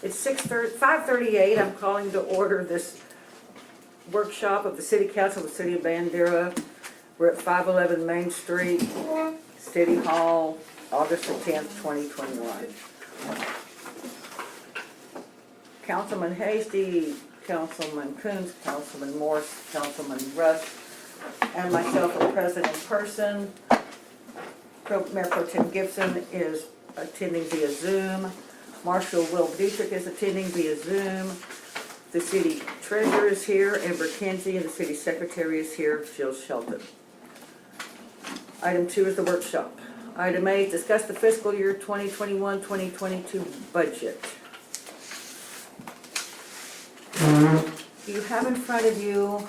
It's 5:38. I'm calling to order this workshop of the City Council of the City of Bandera. We're at 511 Main Street, City Hall, August the 10th, 2021. Councilman Hasty, Councilman Coons, Councilman Morse, Councilman Russ, and myself are present in person. Mayor Pro Tem Gibson is attending via Zoom. Marshal Will Dietrich is attending via Zoom. The city treasurer is here, Amber Kinsey, and the city secretary is here, Jill Shelton. Item 2 is the workshop. Item A, discuss the fiscal year 2021-2022 budget. You have in front of you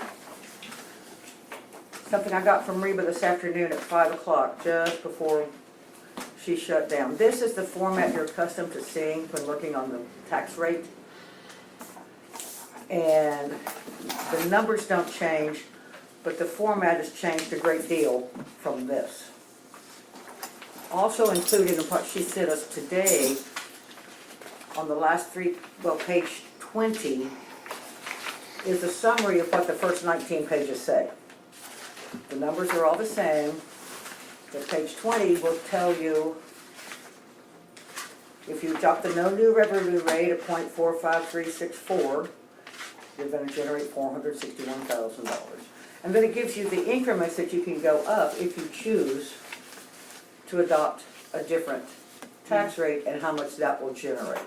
something I got from Reba this afternoon at 5 o'clock, just before she shut down. This is the format you're accustomed to seeing when looking on the tax rate. And the numbers don't change, but the format has changed a great deal from this. Also included in what she sent us today, on the last page 20, is a summary of what the first 19 pages say. The numbers are all the same. But page 20 will tell you if you adopt the no new revenue rate of 0.45364, you're going to generate $461,000. And then it gives you the increments that you can go up if you choose to adopt a different tax rate and how much that will generate.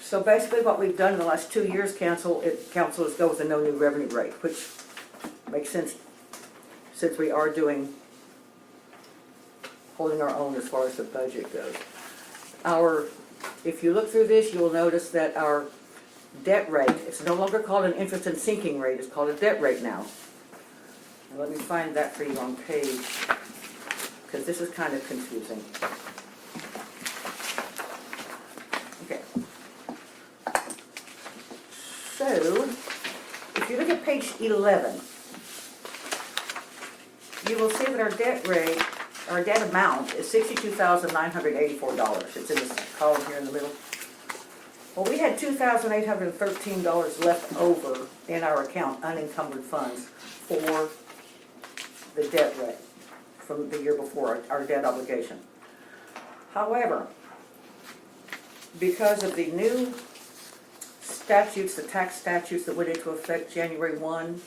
So basically what we've done in the last 2 years, council is go with the no new revenue rate, which makes sense since we are holding our own as far as the budget goes. If you look through this, you will notice that our debt rate, it's no longer called an interest and sinking rate, it's called a debt rate now. And let me find that for you on page, because this is kind of confusing. Okay. So, if you look at page 11, you will see that our debt rate, our debt amount is $62,984. It's in this column here in the middle. Well, we had $2,813 left over in our account, unencumbered funds, for the debt rate from the year before, our debt obligation. However, because of the new statutes, the tax statutes that went into effect January 1,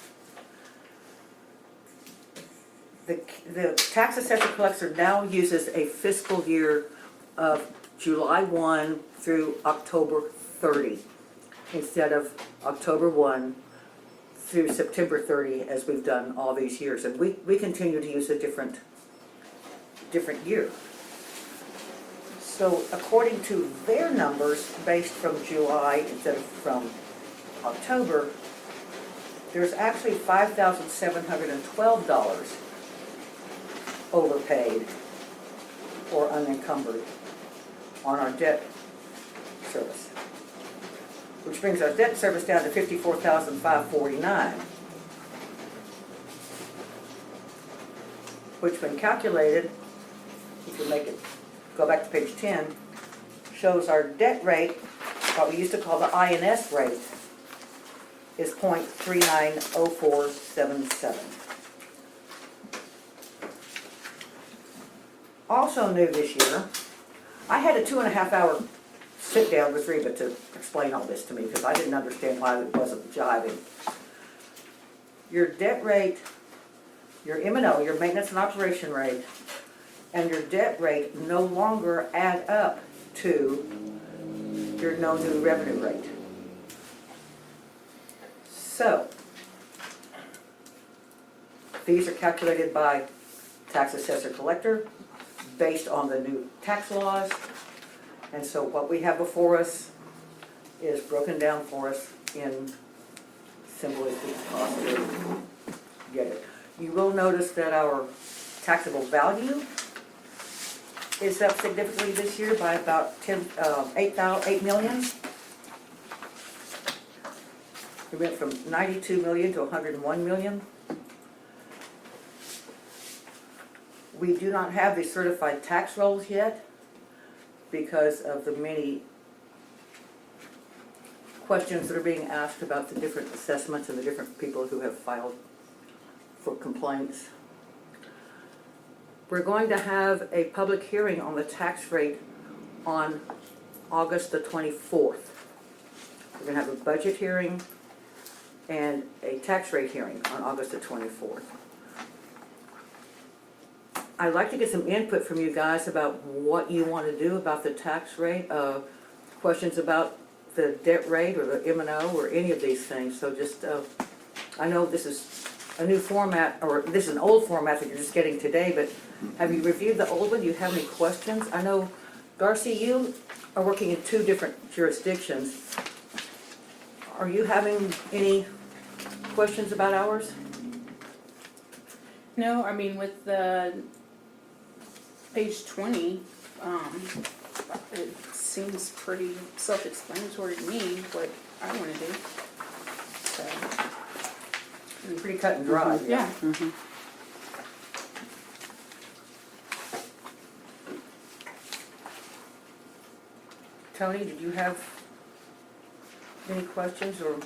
the tax assessor collector now uses a fiscal year of July 1 through October 30 instead of October 1 through September 30 as we've done all these years. And we continue to use a different year. So according to their numbers, based from July instead of from October, there's actually $5,712 overpaid or unencumbered on our debt service, which brings our debt service down to $54,549, which when calculated, if you make it go back to page 10, shows our debt rate, what we used to call the INS rate, is 0.390477. Also new this year, I had a 2.5-hour sit down with Reba to explain all this to me because I didn't understand why it wasn't jiving. Your debt rate, your M&O, your maintenance and operation rate, and your debt rate no longer add up to your no new revenue rate. So, these are calculated by tax assessor collector based on the new tax laws. And so what we have before us is broken down for us in simple as we can possibly get it. You will notice that our taxable value is up significantly this year by about 8 million. We went from 92 million to 101 million. We do not have the certified tax rolls yet because of the many questions that are being asked about the different assessments and the different people who have filed for complaints. We're going to have a public hearing on the tax rate on August the 24th. We're going to have a budget hearing and a tax rate hearing on August the 24th. I'd like to get some input from you guys about what you want to do about the tax rate, questions about the debt rate or the M&O or any of these things. So just, I know this is a new format, or this is an old format that you're just getting today, but have you reviewed the old one? Do you have any questions? I know, Darcy, you are working in 2 different jurisdictions. Are you having any questions about ours? No, I mean, with the page 20, it seems pretty self-explanatory to me what I want to do. So, Pretty cut and dry. yeah. Mm-hmm. Tony, did you have any questions or?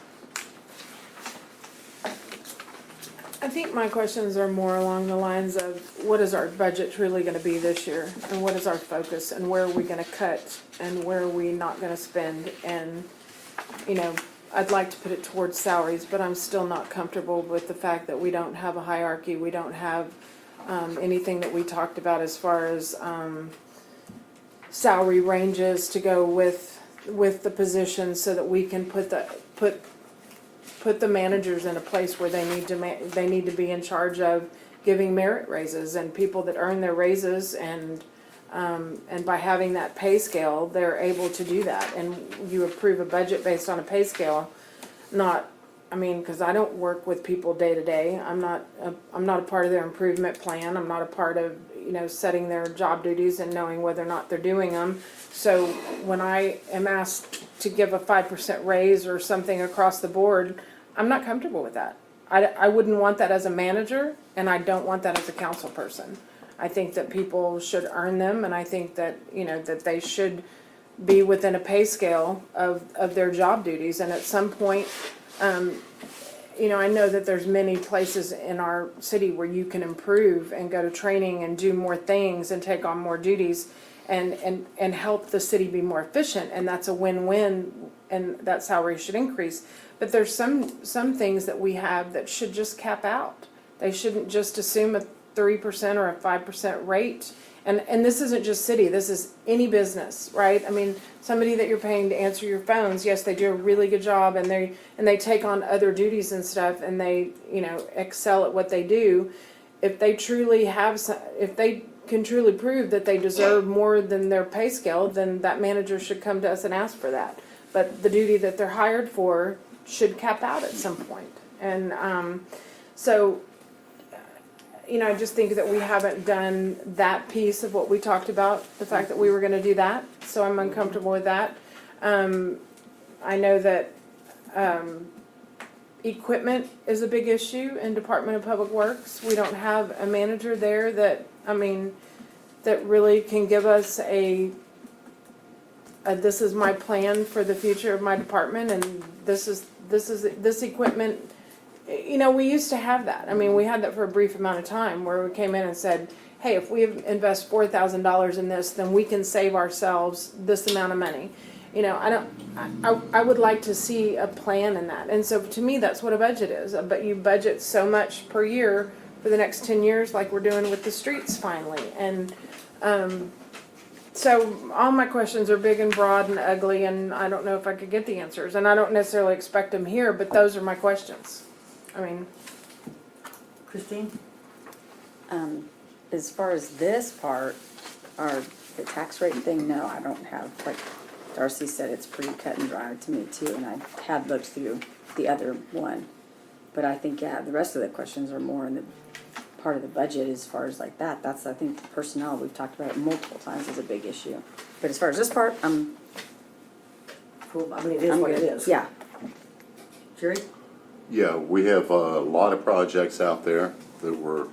I think my questions are more along the lines of what is our budget truly going to be this year, and what is our focus, and where are we going to cut, and where are we not going to spend, and you know, I'd like to put it towards salaries, but I'm still not comfortable with the fact that we don't have a hierarchy, we don't have anything that we talked about as far as salary ranges to go with the positions, so that we can put the managers in a place where they need to be in charge of giving merit raises, and people that earn their raises, and by having that pay scale, they're able to do that. And you approve a budget based on a pay scale, because I don't work with people day to day. I'm not a part of their improvement plan. I'm not a part of setting their job duties and knowing whether or not they're doing them. So when I am asked to give a 5% raise or something across the board, I'm not comfortable with that. I wouldn't want that as a manager, and I don't want that as a council person. I think that people should earn them, and I think that that they should be within a pay scale of their job duties. And at some point, I know that there's many places in our city where you can improve and go to training and do more things and take on more duties and help the city be more efficient, and that's a win-win, and that salary should increase. But there's some things that we have that should just cap out. They shouldn't just assume a 3% or a 5% rate. And this isn't just city, this is any business, right? I mean, somebody that you're paying to answer your phones, yes, they do a really good job, and they take on other duties and stuff, and they, excel at what they do. If they can truly prove that they deserve more than their pay scale, then that manager should come to us and ask for that. But the duty that they're hired for should cap out at some point. And I just think that we haven't done that piece of what we talked about, the fact that we were going to do that. So I'm uncomfortable with that. I know that equipment is a big issue in Department of Public Works. We don't have a manager there that really can give us this is my plan for the future of my department, and this equipment. We used to have that. We had that for a brief amount of time where we came in and said, hey, if we invest $4,000 in this, then we can save ourselves this amount of money. I would like to see a plan in that. And so to me, that's what a budget is. But you budget so much per year for the next 10 years, like we're doing with the streets finally. And so all my questions are big and broad and ugly, and I don't know if I could get the answers. And I don't necessarily expect them here, but those are my questions. Christine? As far as this part, or the tax rate thing, no, I don't have, like Darcy said, it's pretty cut and dry to me too, and I had looked through the other one. But I think, the rest of the questions are more in the part of the budget as far as like that. That's, I think, the personnel, we've talked about it multiple times, is a big issue. But as far as this part, Cool. It is what it is. Yeah. Jerry? Yeah, we have a lot of projects out there that we're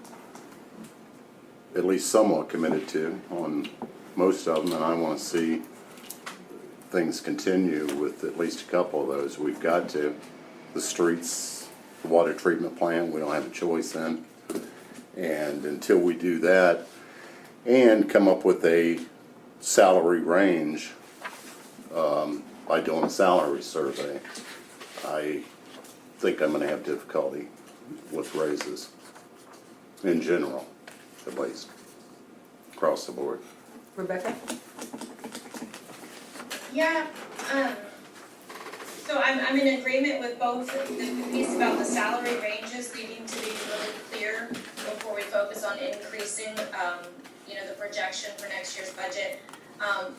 at least somewhat committed to on most of them, and I want to see things continue with at least a couple of those, we've got to. The streets, the water treatment plant, we don't have a choice in. And until we do that and come up with a salary range, by doing a salary survey, I think I'm gonna have difficulty with raises in general, at least, across the board. Rebecca? Yeah, so I'm in agreement with both the piece about the salary ranges needing to be really clear before we focus on increasing, the projection for next year's budget.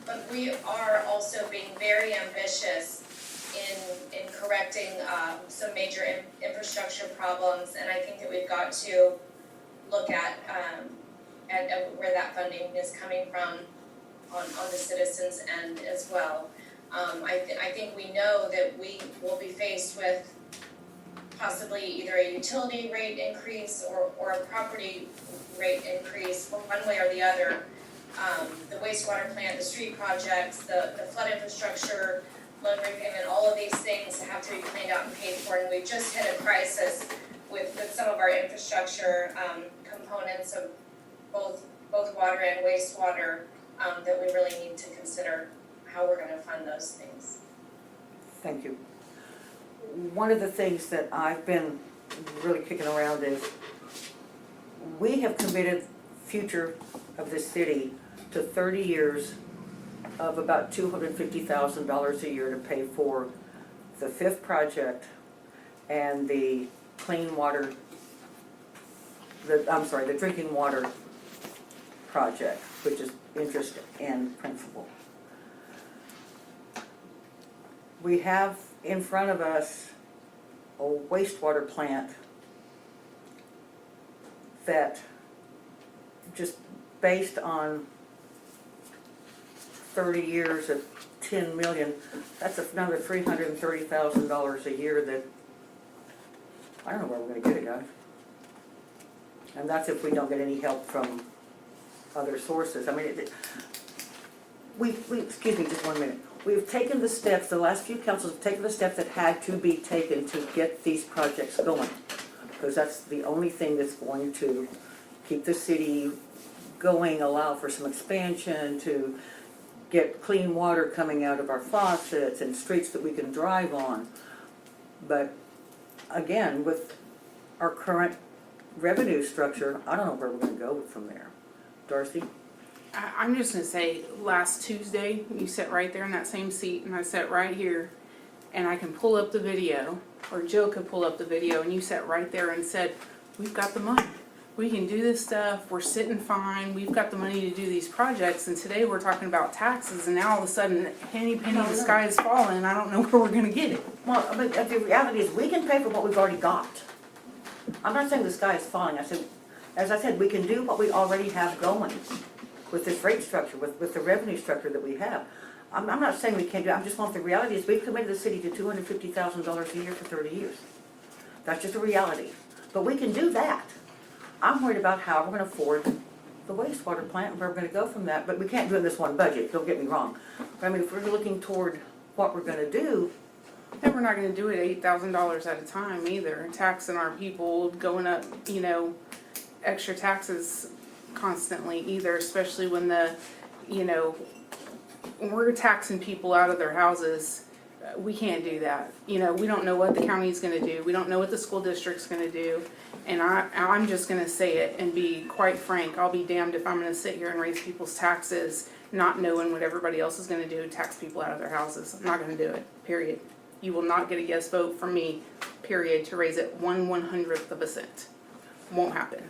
But we are also being very ambitious in correcting, some major infrastructure problems, and I think that we've got to look at where that funding is coming from on the citizens end as well. I think we know that we will be faced with possibly either a utility rate increase or a property rate increase, one way or the other. The wastewater plant, the street projects, the flood infrastructure, loan repayment, all of these things have to be cleaned out and paid for, and we've just hit a crisis with some of our infrastructure components of both water and wastewater, that we really need to consider how we're gonna fund those things. Thank you. One of the things that I've been really kicking around is we have committed future of this city to 30 years of about $250,000 a year to pay for the fifth project and the clean water, the drinking water project, which is interest and principal. We have in front of us a wastewater plant that, just based on 30 years of 10 million, that's another $330,000 a year that, I don't know where we're gonna get it, guys. And that's if we don't get any help from other sources. I mean, we excuse me just 1 minute. We've taken the steps, the last few councils have taken the steps that had to be taken to get these projects going. Because that's the only thing that's going to keep the city going, allow for some expansion, to get clean water coming out of our faucets and streets that we can drive on. But again, with our current revenue structure, I don't know where we're gonna go from there. Darcy? I'm just gonna say, last Tuesday, you sat right there in that same seat, and I sat right here, and I can pull up the video, or Jill could pull up the video, and you sat right there and said, we've got the money. We can do this stuff, we're sitting fine, we've got the money to do these projects, and today we're talking about taxes, and now all of a sudden, penny, the sky is falling, and I don't know where we're gonna get it. Well, but the reality is, we can pay for what we've already got. I'm not saying the sky is falling, as I said, we can do what we already have going with this rate structure, with the revenue structure that we have. I'm not saying we can't do it, I'm just want the reality is, we've committed the city to $250,000 a year for 30 years. That's just a reality. But we can do that. I'm worried about how we're gonna afford the wastewater plant and where we're gonna go from that, but we can't do it in this one budget, don't get me wrong. But I mean, if we're looking toward what we're gonna do, And we're not gonna do it $8,000 at a time either, taxing our people, going up, extra taxes constantly either, especially when when we're taxing people out of their houses, we can't do that. We don't know what the county's gonna do, we don't know what the school district's gonna do, and I'm just gonna say it and be quite frank, I'll be damned if I'm gonna sit here and raise people's taxes, not knowing what everybody else is gonna do, tax people out of their houses. I'm not gonna do it, period. You will not get a yes vote from me, period, to raise it 1/100th of a cent. Won't happen.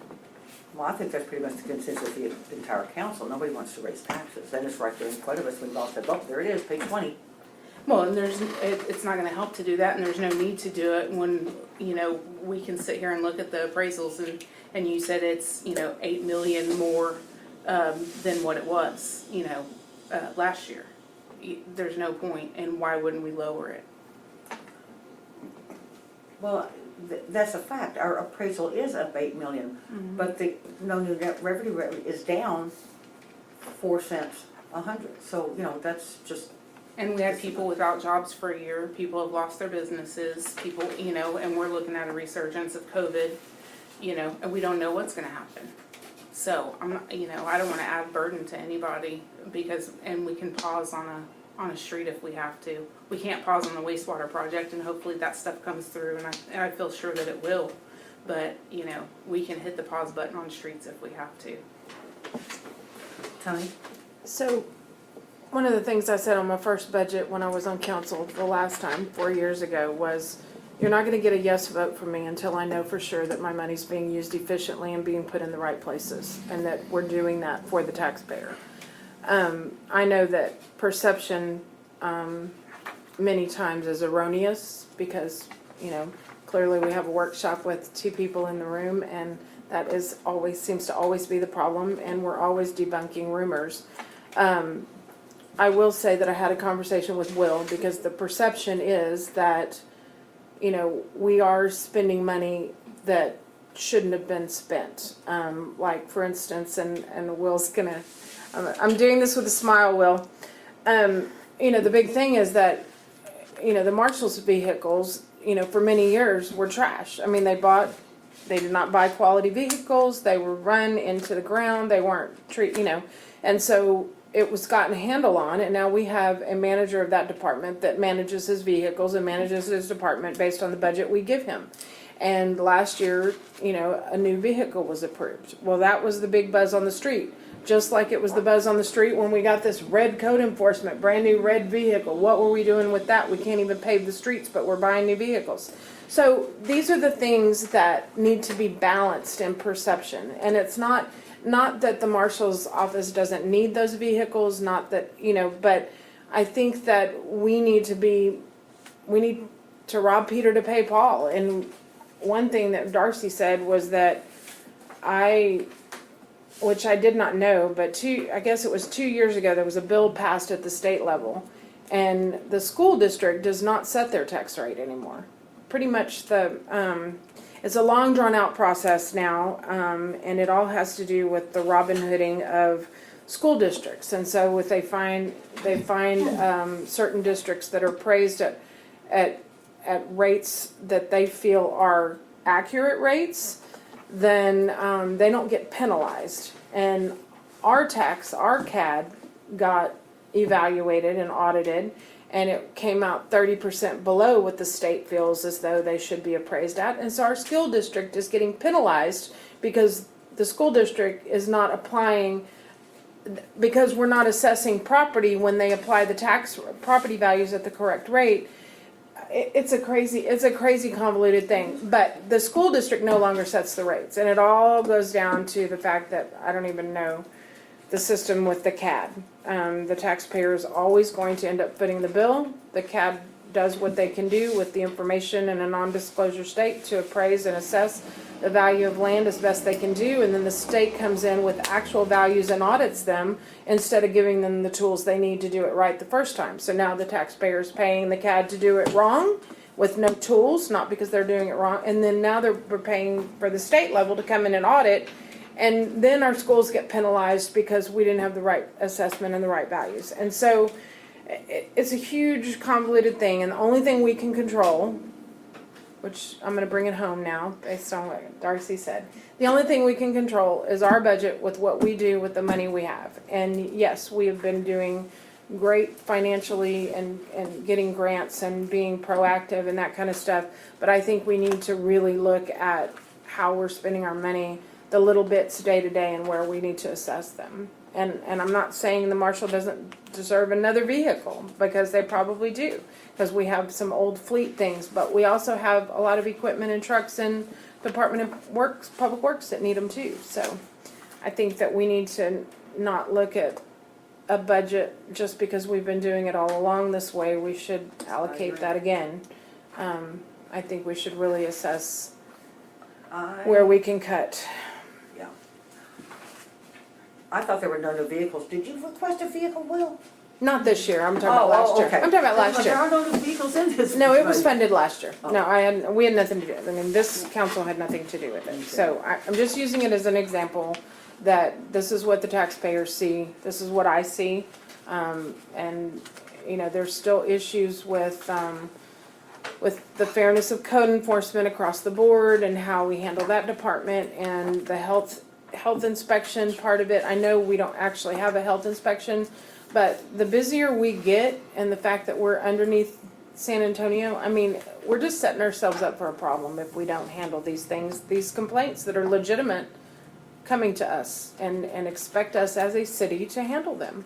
well, I think that's pretty much the consensus of the entire council. Nobody wants to raise taxes. And it's right there in front of us. We've all said, oh, there it is, page 20. Well, and it's not gonna help to do that, and there's no need to do it when, we can sit here and look at the appraisals and you said it's, 8 million more, than what it was, last year. There's no point, and why wouldn't we lower it? Well, that's a fact. Our appraisal is up 8 million, but the no new net revenue is down 4 cents a hundred. So, that's just And we had people without jobs for a year, people have lost their businesses, people, you know, and we're looking at a resurgence of COVID, you know, and we don't know what's gonna happen. So, I'm not, you know, I don't wanna add burden to anybody because, and we can pause on a street if we have to. We can't pause on the wastewater project and hopefully that stuff comes through and I feel sure that it will. But, you know, we can hit the pause button on streets if we have to. Tony? So, one of the things I said on my first budget when I was on council the last time, 4 years ago, was you're not gonna get a yes vote from me until I know for sure that my money's being used efficiently and being put in the right places, and that we're doing that for the taxpayer. I know that perception, many times is erroneous, because, you know, clearly we have a workshop with 2 people in the room, and that is always, seems to always be the problem, and we're always debunking rumors. I will say that I had a conversation with Will, because the perception is that, you know, we are spending money that shouldn't have been spent. Like, for instance, and Will's gonna, I'm doing this with a smile, Will. You know, the big thing is that, you know, the marshal's vehicles, you know, for many years were trash. I mean, they did not buy quality vehicles, they were run into the ground, they weren't you know, and so it was gotten a handle on, and now we have a manager of that department that manages his vehicles and manages his department based on the budget we give him. And last year, you know, a new vehicle was approved. Well, that was the big buzz on the street. Just like it was the buzz on the street when we got this red code enforcement, brand new red vehicle. What were we doing with that? We can't even pave the streets, but we're buying new vehicles. So these are the things that need to be balanced in perception. And it's not that the marshal's office doesn't need those vehicles, not that, you know, but I think that we need to rob Peter to pay Paul. And one thing that Darcy said was that which I did not know, but I guess it was 2 years ago, there was a bill passed at the state level, and the school district does not set their tax rate anymore. Pretty much it's a long drawn out process now, and it all has to do with the Robin Hooding of school districts. And so if they find certain districts that are praised at rates that they feel are accurate rates, then they don't get penalized. And our CAD got evaluated and audited, and it came out 30% below what the state feels as though they should be appraised at. And so our school district is getting penalized because the school district is not applying, because we're not assessing property when they apply the property values at the correct rate. It's a crazy convoluted thing, but the school district no longer sets the rates, and it all goes down to the fact that I don't even know the system with the CAD. The taxpayer is always going to end up footing the bill. The CAD does what they can do with the information in a non-disclosure state to appraise and assess the value of land as best they can do, and then the state comes in with actual values and audits them instead of giving them the tools they need to do it right the first time. So now the taxpayer is paying the CAD to do it wrong with no tools, not because they're doing it wrong, and then now we're paying for the state level to come in and audit, and then our schools get penalized because we didn't have the right assessment and the right values. And so it's a huge convoluted thing, and the only thing we can control, which I'm going to bring it home now based on what Darcy said. The only thing we can control is our budget with what we do with the money we have. And yes, we have been doing great financially and getting grants and being proactive and that kind of stuff. But I think we need to really look at how we're spending our money, the little bits day to day, and where we need to assess them. And I'm not saying the marshal doesn't deserve another vehicle, because they probably do, because we have some old fleet things, but we also have a lot of equipment and trucks in Department of Public Works that need them too. So I think that we need to not look at a budget just because we've been doing it all along this way. We should allocate that again. I think we should really assess where we can cut. Yeah. I thought there were no new vehicles. Did you request a vehicle, Will? Not this year, I'm talking about last year. Okay. I'm talking about last There year. are no new vehicles in this. No, it was budget. funded last year. Oh. No, we had nothing to do with it. I mean, this council had nothing to do with it. So I'm just using it as an example that this is what the taxpayers see, this is what I see. And you know, there's still issues with the fairness of code enforcement across the board and how we handle that department and the health inspection part of it. I know we don't actually have a health inspection, but the busier we get and the fact that we're underneath San Antonio, I mean, we're just setting ourselves up for a problem if we don't handle these things, these complaints that are legitimate coming to us and expect us as a city to handle them.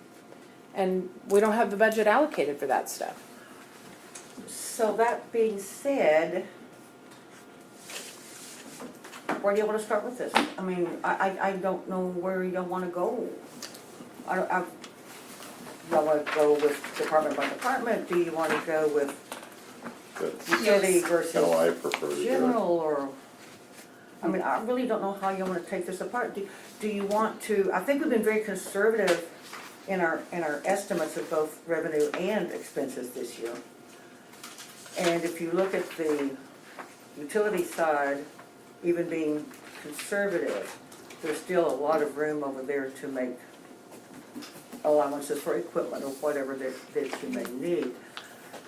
And we don't have the budget allocated for that stuff. So that being said, where do you want to start with this? I mean, I don't know where you wanna go. Y'all wanna go with department by department? Do you wanna go with That's utility how versus I prefer to do it. general, or? I mean, I really don't know how you wanna take this apart. Do you want to, I think we've been very conservative in our estimates of both revenue and expenses this year. And if you look at the utility side, even being conservative, there's still a lot of room over there to make allowances for equipment or whatever that you may need.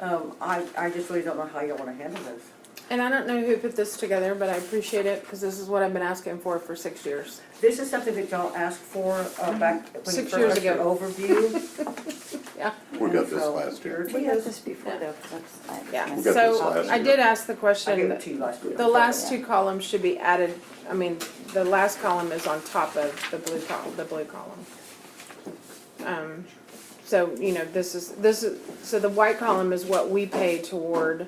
I just really don't know how you want to handle this. And I don't know who put this together, but I appreciate it because this is what I've been asking for 6 years. This is something that y'all asked for back when you 6 first years got your ago. overview. Yeah. We got And this so last year. here We it got is. this before though, 'cause that's, Yeah, We got this so last I year. did ask the I gave question, it to you last year. the last two columns should be added, I mean, the last column is on top of the blue column. So, you know, this is, so the white column is what we pay toward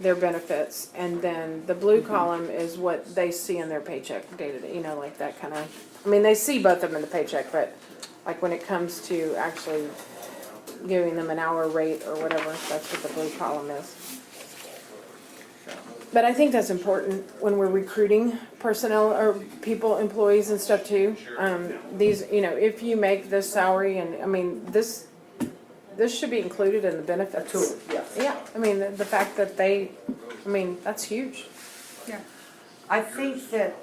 their benefits, and then the blue column is what they see in their paycheck day to day, you know, like that kind of, I mean, they see both of them in the paycheck, but like when it comes to actually giving them an hour rate or whatever, that's what the blue column is. But I think that's important when we're recruiting personnel or people, employees and stuff too. These, you know, if you make this salary and, I mean, this should be included in the benefits. Tool, yes. Yeah, I mean, the fact that they, I mean, that's huge. Yeah. I think that,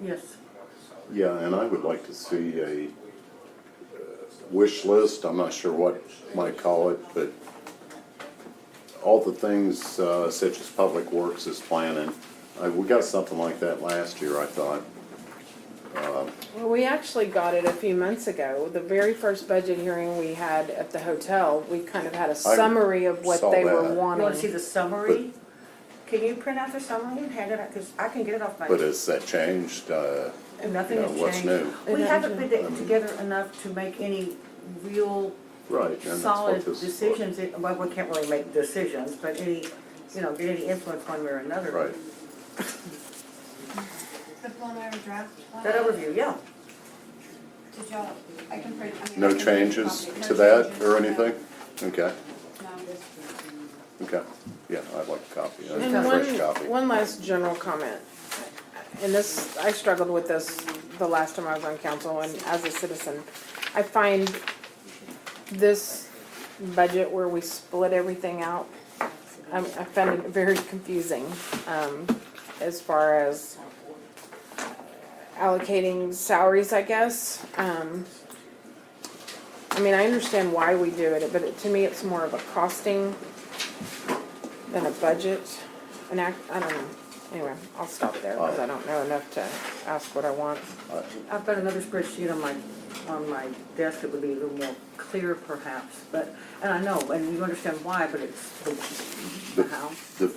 yes, Yeah, and I would like to see a wish list, I'm not sure what might call it, but all the things such as Public Works is planning. We got something like that last year, I thought. Well, we actually got it a few months ago. The very first budget hearing we had at the hotel, we kind of had a summary of what saw they were that. you wanna see wanting. the summary? Can you print out the summary and hand it out, because I can get it off my. But has that changed? Nothing you know, has what's changed. new? We It haven't hasn't. been together enough to make any real Right, and that's solid what this is. decisions. Well, we can't really make decisions, but any, you know, get any influence one way or another. Right. The preliminary draft? That overview, yeah. Did y'all, I can print, I mean. No I can changes copy. to No that changes, or no. anything? Okay, No. okay. Yeah, I'd like a copy, a And fresh copy. one last general comment. And this, I struggled with this the last time I was on council and as a citizen. I find this budget where we split everything out, I found it very confusing, as far as allocating salaries, I guess. I mean, I understand why we do it, but to me, it's more of a costing than a budget. I don't know. Anyway, I'll stop there because I don't know enough to ask what I want. I've got another spreadsheet on my desk that would be a little more clear perhaps, but, and I know, and you understand why, but it's the how. The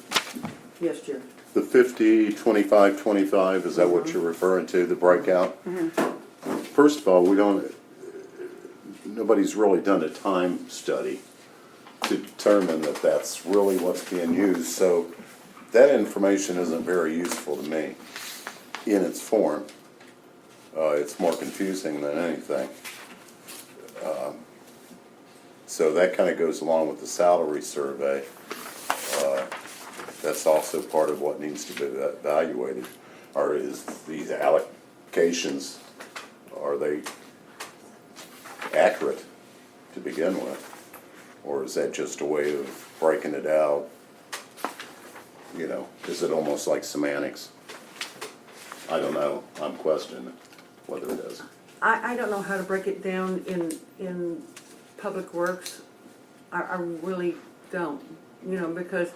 Yes, Jerry. The 50, 25, 25, is that what you're referring to, the breakout? First of all, nobody's really done a time study to determine that that's really what's being used, so that information isn't very useful to me in its form. It's more confusing than anything. So that kind of goes along with the salary survey. That's also part of what needs to be evaluated. Is these allocations, are they accurate to begin with? Or is that just a way of breaking it out? You know, is it almost like semantics? I don't know, I'm questioning whether it is. I don't know how to break it down in Public Works. I really don't, you know, because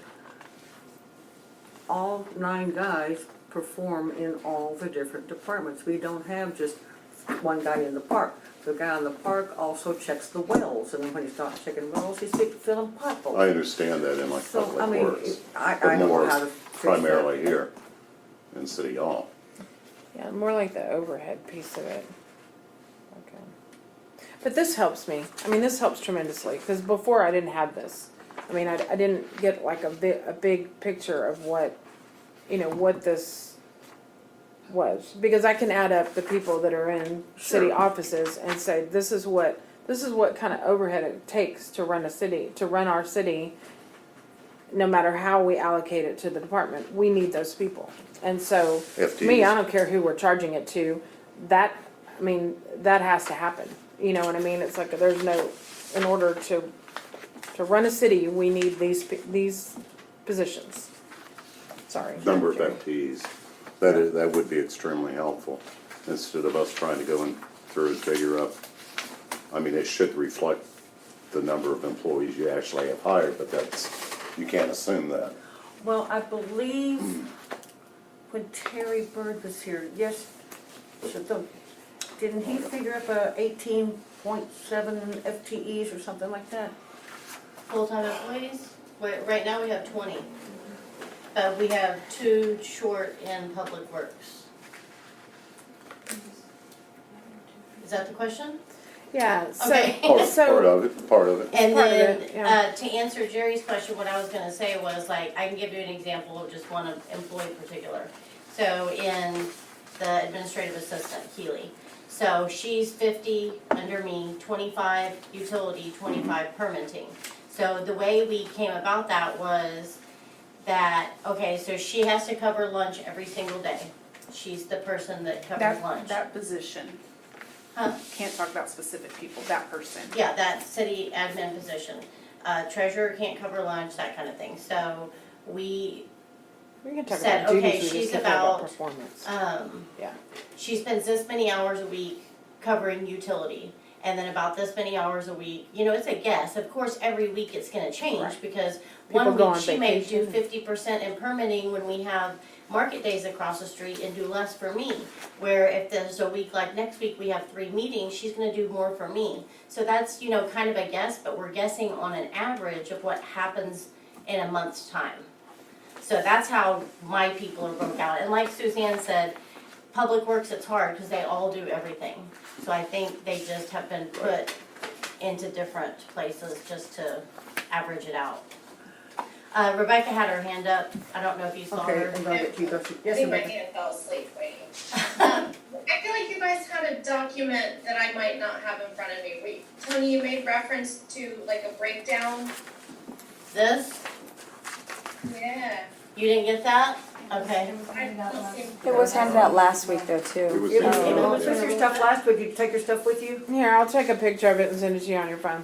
all 9 guys perform in all the different departments. We don't have just one guy in the park. The guy in the park also checks the wells, and then when he stops checking wells, he's filling potholes. I understand that in like So, I Public mean, Works, I but don't know more how to fix that. primarily here in City Hall. Yeah, more like the overhead piece of it. Okay. But this helps me. I mean, this helps tremendously, because before I didn't have this. I mean, I didn't get like a big picture of what, you know, what this was. Because I can add up the people that are in city Sure. offices and say, this is what kind of overhead it takes to run our city, no matter how we allocate it to the department. We need those people. And so, to me, FTEs. I don't care who we're charging it to, that has to happen. You know what I mean? It's like, there's no, in order to run a city, we need these positions. Sorry. Number of FTEs, that would be extremely helpful, instead of us trying to go and throw a figure up. I mean, it should reflect the number of employees you actually have hired, but you can't assume that. Well, I believe when Terry Bird was here, yes, didn't he figure up 18.7 FTEs or something like that? Full-time employees, right now we have 20. We have 2 short in Public Works. Is that the question? Yeah, so, Okay. Part so, of it. And Part of then, it, yeah. to answer Jerry's question, what I was gonna say was like, I can give you an example of just one employee in particular. So in the administrative assistant, Keely. So she's 50 under me, 25 utility, 25 permitting. So the way we came about that was that, okay, so she has to cover lunch every single day. She's the person that covers lunch. That position, Huh? can't talk about specific people, that person. Yeah, that city admin position. Treasurer can't cover lunch, that kind of thing. So we, we can talk said, about duties, okay, we just she's can't talk about about, performance. Yeah. she spends this many hours a week covering utility. And then about this many hours a week, you know, it's a guess. Of course, every week it's gonna change Right. because People one go week on she may do vacation. 50% in permitting when we have market days across the street and do less for me. Where if there's a week like next week, we have 3 meetings, she's gonna do more for me. So that's, you know, kind of a guess, but we're guessing on an average of what happens in a month's time. So that's how my people are broke out. And like Suzanne said, Public Works, it's hard because they all do everything. So I think they just have been put into different places just to average it out. Rebecca had her hand up. I don't know if you saw Okay, her. and I'll get to you, Darcy. Yes, I think my Rebecca? hand fell asleep waiting. I feel like you guys had a document that I might not have in front of me. Tony, you made reference to like a breakdown. This, Yeah. you didn't get that? Okay. It was handed out last week though It too. was It handed was, out, was with your stuff last week, did you take your stuff with you? Here, I'll take a picture of it and send it to you on your phone.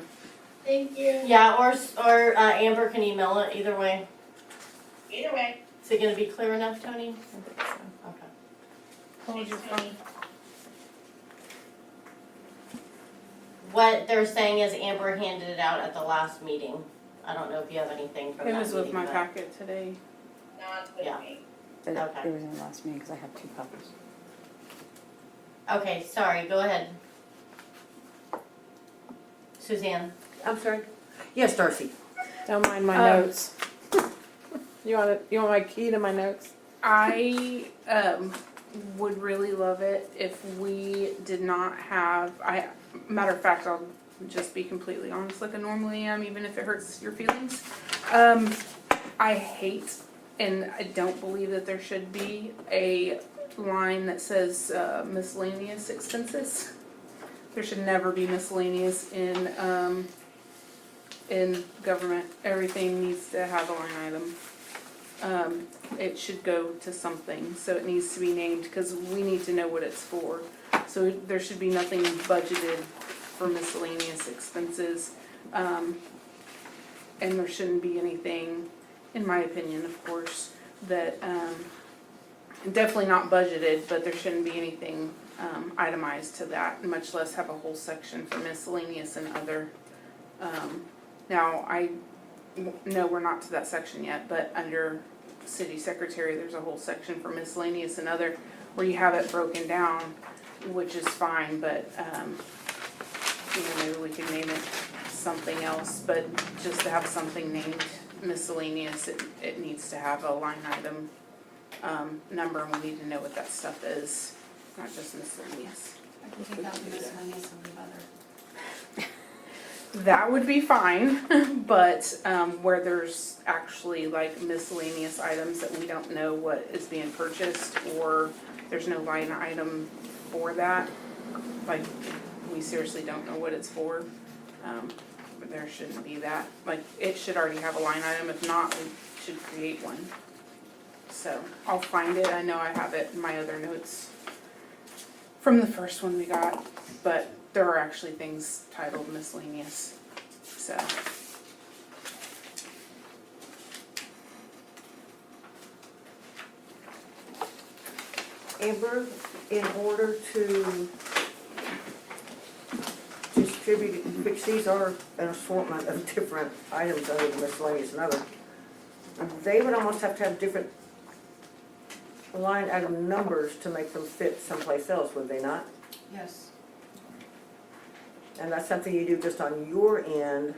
Thank you. Yeah, or Amber can email it, either way. Either way. Is it gonna be clear enough, Tony? I think so. Okay. Thanks, Tony. What they're saying is Amber handed it out at the last meeting. I don't know if you have anything from It that was with meeting, my but- packet today. Not with Yeah. me. But Okay. it was in the last meeting because I have 2 copies. Okay, sorry, go ahead. Suzanne? I'm sorry? Yes, Darcy. Don't mind my notes. You want my key to my notes? I would really love it if we did not have, matter of fact, I'll just be completely honest like I normally am, even if it hurts your feelings. I hate and I don't believe that there should be a line that says miscellaneous expenses. There should never be miscellaneous in government. Everything needs to have a line item. It should go to something, so it needs to be named because we need to know what it's for. So there should be nothing budgeted for miscellaneous expenses. And there shouldn't be anything, in my opinion, of course, that definitely not budgeted, but there shouldn't be anything itemized to that, much less have a whole section for miscellaneous and other. Now, no, we're not to that section yet, but under city secretary, there's a whole section for miscellaneous and other, where you have it broken down, which is fine, but, maybe we could name it something else, but just to have something named miscellaneous, it needs to have a line item, number, and we need to know what that stuff is, not just miscellaneous. I can take out the miscellaneous and leave other. That would be fine, but, where there's actually like miscellaneous items that we don't know what is being purchased, or there's no line item for that, like, we seriously don't know what it's for, but there shouldn't be that, like, it should already have a line item, if not, we should create one. So, I'll find it, I know I have it in my other notes from the first one we got, but there are actually things titled miscellaneous, so. Amber, in order to distribute, which these are an assortment of different items other than miscellaneous and other, they would almost have to have different line item numbers to make them fit someplace else, would they not? Yes. And that's something you do just on your end.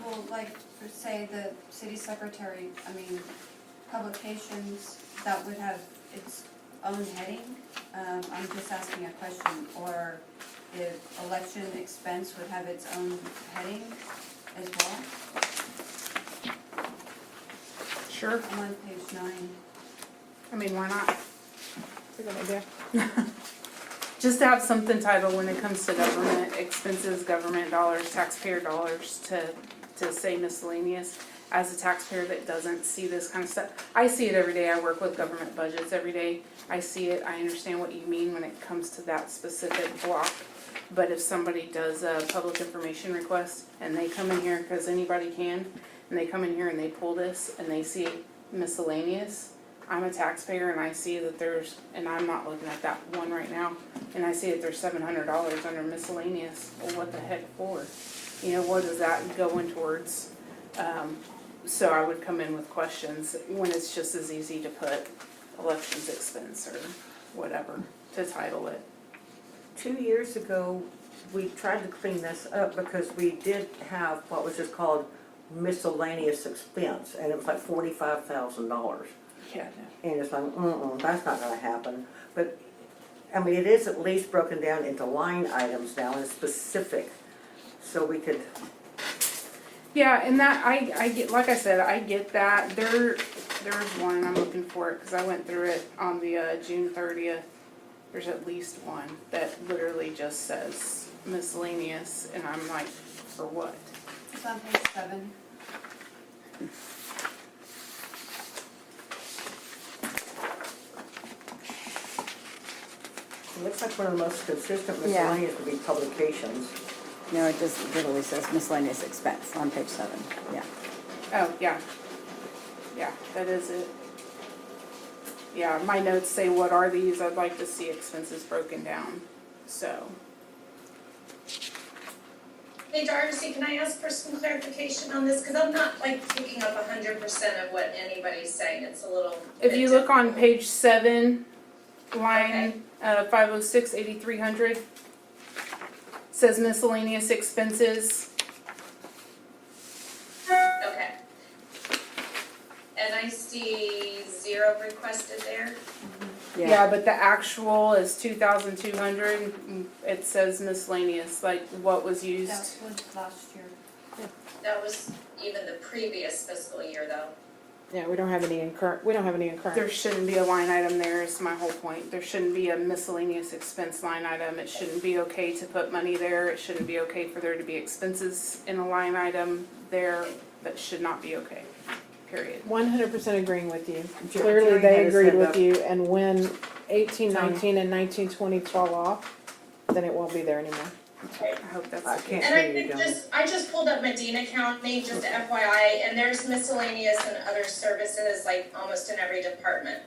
Well, like, for say, the city secretary, I mean, publications, that would have its own heading. I'm just asking a question, or if election expense would have its own heading as well. Sure. I'm on page 9. I mean, why not? That's a good idea. Just to have something titled when it comes to government expenses, government dollars, taxpayer dollars, to say miscellaneous. As a taxpayer that doesn't see this kind of stuff, I see it every day, I work with government budgets every day. I see it, I understand what you mean when it comes to that specific block. But if somebody does a public information request and they come in here, cause anybody can, and they come in here and they pull this and they see miscellaneous, I'm a taxpayer and I see that there's, and I'm not looking at that one right now, and I see that there's $700 under miscellaneous. Well, what the heck for? You know, what is that going towards? So I would come in with questions when it's just as easy to put elections expense or whatever to title it. 2 years ago, we tried to clean this up because we did have what was just called miscellaneous expense, and it was like $45,000. Yeah. And it's like, that's not gonna happen. But, I mean, it is at least broken down into line items now and specific, so we could, Yeah, and that, I get, like I said, I get that. There's one, I'm looking for it, cause I went through it on the, June 30th. There's at least one that literally just says miscellaneous, and I'm like, for what? It's on page 7. it looks like one of the most consistent miscellaneous would be publications. No, it just literally says miscellaneous expense on page 7, yeah. Oh, yeah. Yeah, that is it. Yeah, my notes say, what are these? I'd like to see expenses broken down, so. Hey Darcy, can I ask for some clarification on this? Cause I'm not like picking up 100% of what anybody's saying, it's a little. If you look on difficult. page 7, line 506, 8300, says miscellaneous expenses. Okay. And I see 0 requested there. Yeah, but the actual is 2,200. It says miscellaneous, like what was That used. was last year. That was even the previous fiscal year though. Yeah, we don't have any in current, There shouldn't be a line item there, is my whole point. There shouldn't be a miscellaneous expense line item. It shouldn't be okay to put money there. It shouldn't be okay for there to be expenses in a line item there. That should not be okay, period. 100% agreeing with you. Jerry Clearly, had they his agreed hand with up. you, and when 18, 19, and 19, 20 fall off, then it won't be there anymore. I hope that's I the can't case. And I hear you, think John. I just pulled up Medina County, just FYI, and there's miscellaneous and other services like almost in every department.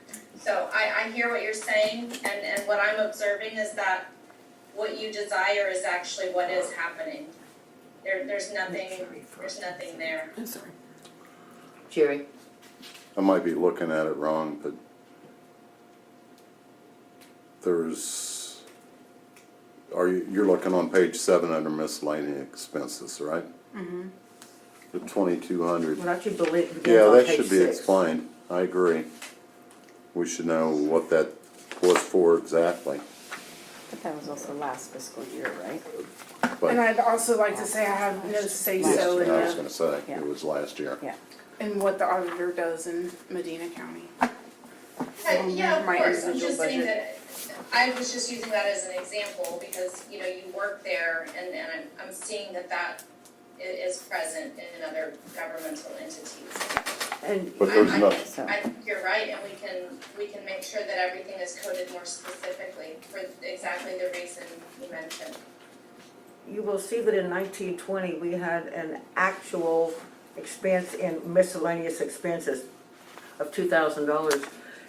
So I hear what you're saying, and what I'm observing is that what you desire is actually what is happening. There's nothing there. I'm sorry. Jerry? I might be looking at it wrong, but you're looking on page 7 under miscellaneous expenses, right? Mm-hmm. The 2,200. Well, actually, begins Yeah, on that page should be 6. explained. I agree. We should know what that was for exactly. But that was also last fiscal year, right? But And I'd also like to say I have no say yes, so in I was the, gonna say, Yeah. it was last year. Yeah. in what the auditor does in Medina County. Yeah, of My course, I'm individual just saying budget. that, I was just using that as an example, because, you know, you work there, and I'm seeing that is present in other governmental entities. And But there's I no, think, I think you're right, and we can make sure that everything is coded more specifically for exactly the reason you mentioned. you will see that in 1920, we had an actual expense in miscellaneous expenses of $2,000.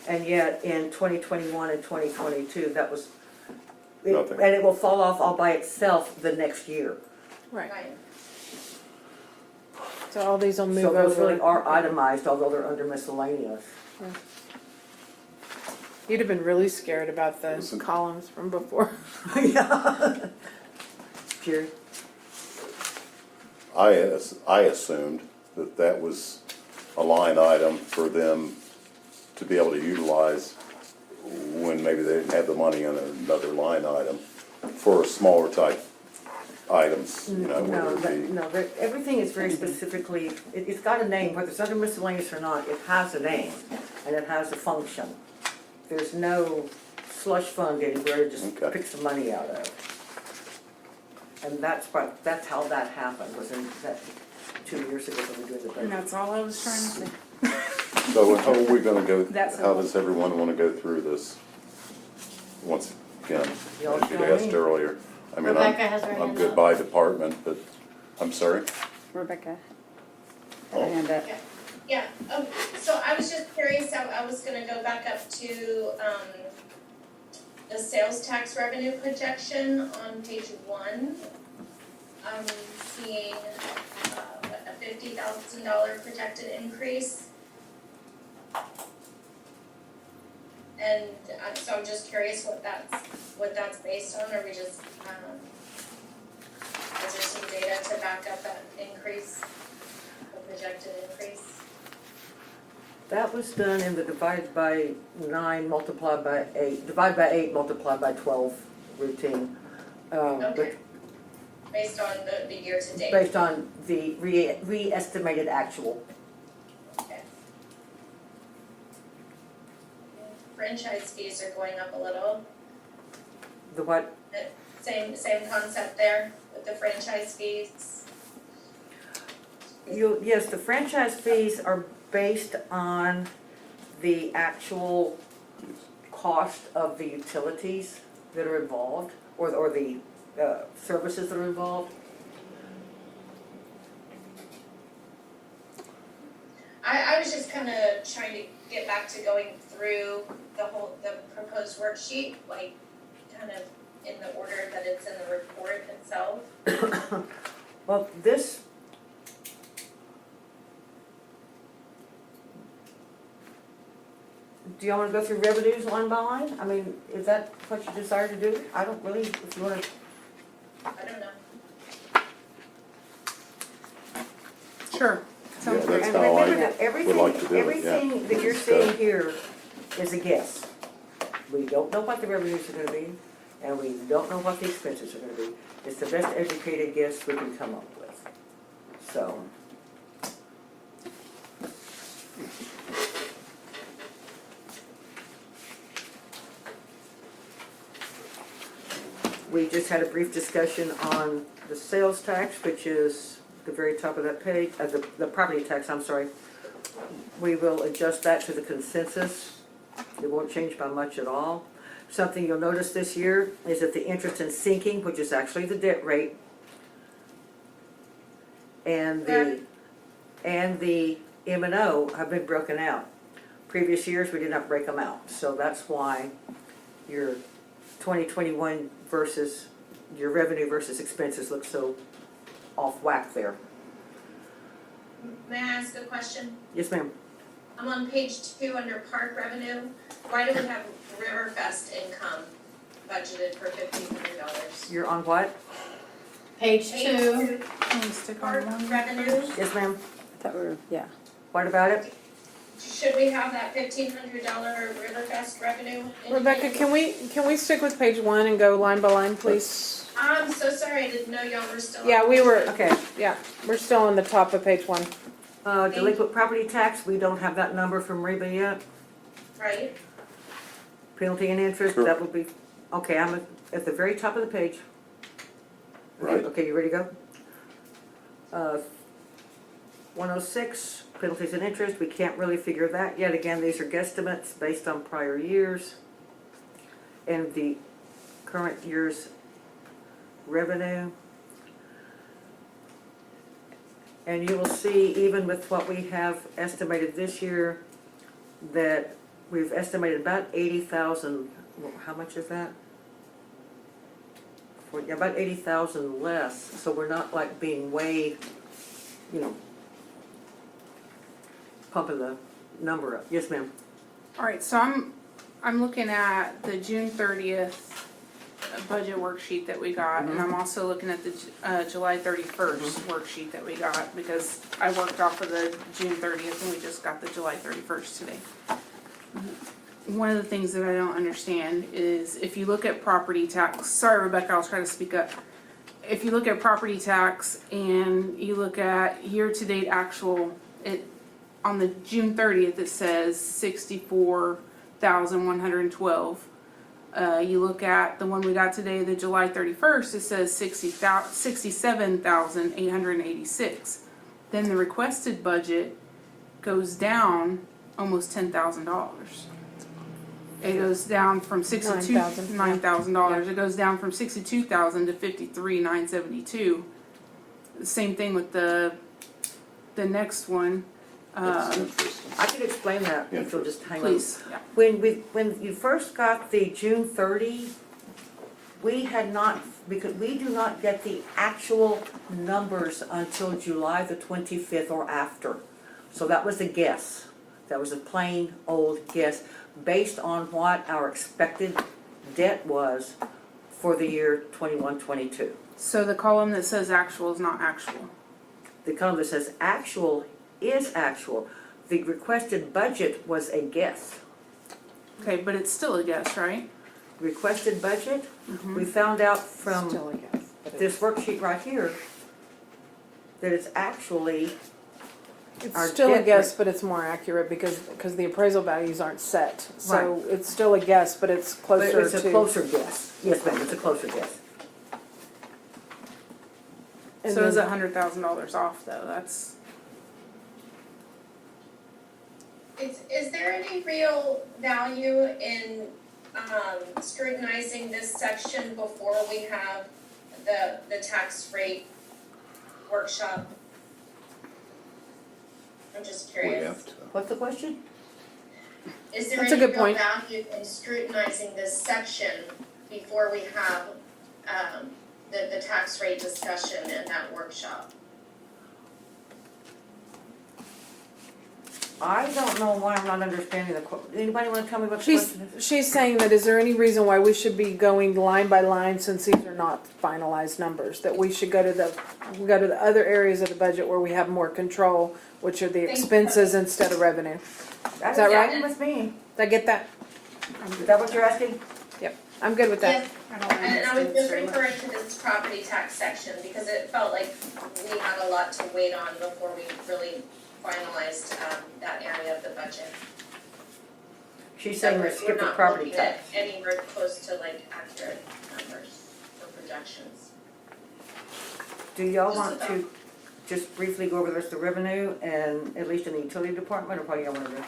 And yet in 2021 and 2022, that was, Nothing. and it will fall off all by itself the next year. Right. Right. So all these will move So those really over. are itemized, although they're under miscellaneous. You'd have been really scared about the Listen. columns from before. Yeah. Jerry? I assumed that was a line item for them to be able to utilize when maybe they didn't have the money in another line item for smaller type items, you know, No, whether it be. no, everything is very specifically, it's got a name, whether it's under miscellaneous or not, it has a name, and it has a function. There's no slush fund anywhere to just Okay. pick some money out of. And that's how that happened, was in that 2 years ago when we did the And budget. that's all I was trying to say. So how are we gonna go, That's how all. does everyone wanna go through this? Once again, Y'all as you tell asked me. earlier. I mean, Rebecca has her I'm hand good up. by department, but, I'm sorry? Rebecca? Oh. And, Yeah, so I was just curious, I was gonna go back up to, the sales tax revenue projection on page 1. I'm seeing, a $50,000 projected increase. And, so I'm just curious what that's based on, or we just, is there some data to back up that increase, the projected increase? That was done in the divide by 9 multiplied by 8, divide by 8 multiplied by 12 routine. Okay. Based on the year to date? Based on the re-estimated actual. Okay. Franchise fees are going up a little. The what? Same concept there with the franchise fees. Yes, the franchise fees are based on the actual cost of the utilities that are involved, or the services that are involved. I was just kind of trying to get back to going through the proposed worksheet, like kind of in the order that it's in the report itself. Well, this, do y'all want to go through revenues line by line? I mean, is that what you desire to do? I don't really, if you want to, I don't know. Sure, sounds Yeah, great. that's and how I remember that would like to do it, yeah. everything that you're seeing here is a guess. We don't know what the revenues are gonna be, and we don't know what the expenses are gonna be. It's the best educated guess we can come up with. So. We just had a brief discussion on the sales tax, which is the very top of that page, the property tax, I'm sorry. We will adjust that to the consensus. It won't change by much at all. Something you'll notice this year is that the interest in sinking, which is actually the debt rate, and the M&O have been broken out. previous years, we did not break them out. So that's why your 2021 versus, your revenue versus expenses look so off whack there. May I ask a question? Yes, ma'am. I'm on page 2 under park revenue. Why do we have Riverfest income budgeted for $1,500? You're on what? Page Page 2, Can we stick on park one? revenue, Yes, ma'am. I thought we were, yeah. What about it? should we have that $1,500 Riverfest revenue? in Rebecca, here? can we stick with page 1 and go line by line, please? I'm so sorry, I didn't know y'all were still on. Yeah, we were, Okay. yeah, we're still on the top of page 1. Delinquent property tax, we don't have that number from Reba yet. Right? Penalty and interest, Sure. that will be, okay, I'm at the very top of the page. Right. Okay, you ready to go? 106, penalties and interest, we can't really figure that yet. Again, these are guesstimates based on prior years and the current year's revenue. And you will see, even with what we have estimated this year, that we've estimated about 80,000, how much is that? Yeah, about 80,000 less, so we're not like being way, you know, pumping the number up. Yes, ma'am. Alright, so I'm looking at the June 30th budget worksheet that we got, and I'm also looking at the July 31st worksheet that we got, because I worked off of the June 30th and we just got the July 31st today. One of the things that I don't understand is if you look at property tax, sorry Rebecca, I'll try to speak up. If you look at property tax and you look at year-to-date actual, on the June 30th, it says 64,112. You look at the one we got today, the July 31st, it says 67,886. Then the requested budget goes down almost $10,000. It goes down from $9,000. It goes down from 62,000 to 53,972. The same thing with the next one. That's interesting. I can explain that if you'll just hang on. Please, yeah. When you first got the June 30, we had not, because we do not get the actual numbers until July the 25th or after. So that was a guess. That was a plain old guess based on what our expected debt was for the year 21-22. So the column that says actual is not actual. The column that says actual is actual. The requested budget was a guess. Okay, but it's still a guess, right? Requested budget, we found out from Still a guess. but this worksheet right here that it's actually, our It's still a debt guess, rate. but it's more accurate because the appraisal values aren't set. So it's still a guess, but it's but closer it's a to. closer guess. Yes, ma'am, it's a closer guess. and So is then- $100,000 off though, that's, Is there any real value in scrutinizing this section before we have the tax rate workshop? I'm just We curious. have to. What's the question? Is there That's a any good real point. value in scrutinizing this section before we have the tax rate discussion and that workshop? I don't know why I'm not understanding the anybody wanna tell me what the She's, question is? she's saying that is there any reason why we should be going line by line since these are not finalized numbers? That we should go to the other areas of the budget where we have more control, which are the Thank you. expenses instead of revenue. That's that right? fine with me. Did I get that? Is that what you're asking? Yep, I'm good with that. Yes, I don't and I was just understand. referring to this property tax section because it felt like we had a lot to wait on before we really finalized that area of the budget. She's So saying we're we skip the not property looking at tax. anywhere close to like accurate numbers or projections. Do y'all Just want about. to just briefly go over the rest of the revenue and at least in the utility department, or what do y'all wanna do?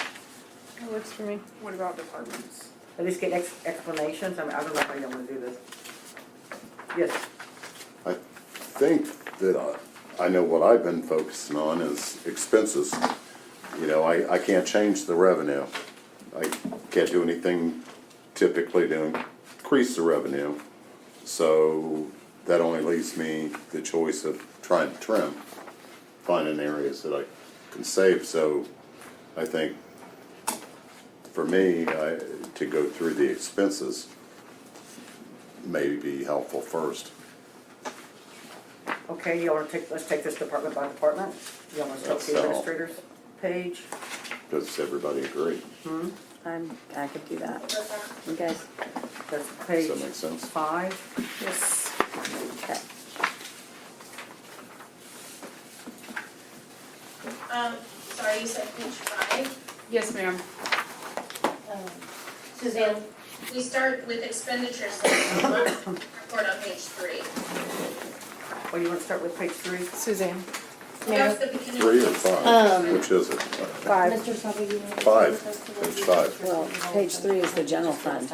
That works for me. What about departments? At least get explanations? I mean, I don't know how y'all wanna do this. Yes, I think that I know what I've been focusing on is expenses. You know, I can't change the revenue. I can't do anything typically to increase the revenue. So that only leaves me the choice of trying to trim, finding areas that I can save. So I think for me, to go through the expenses may be helpful first. Okay, you wanna let's take this department by department? You wanna start with the That's, administrator's page? Does everybody agree? I could do that. Does that- You guys, That's Does page that make sense? 5. Yes. okay. Sorry, you said page 5? Yes, ma'am. Suzanne, We start with expenditures, report on page 3. Well, you wanna start with page 3? Suzanne, That's the beginning. 3 or 5? Which is it? 5. Mr. Sabi, you want to? 5, page 5. Well, page 3 is the general fund.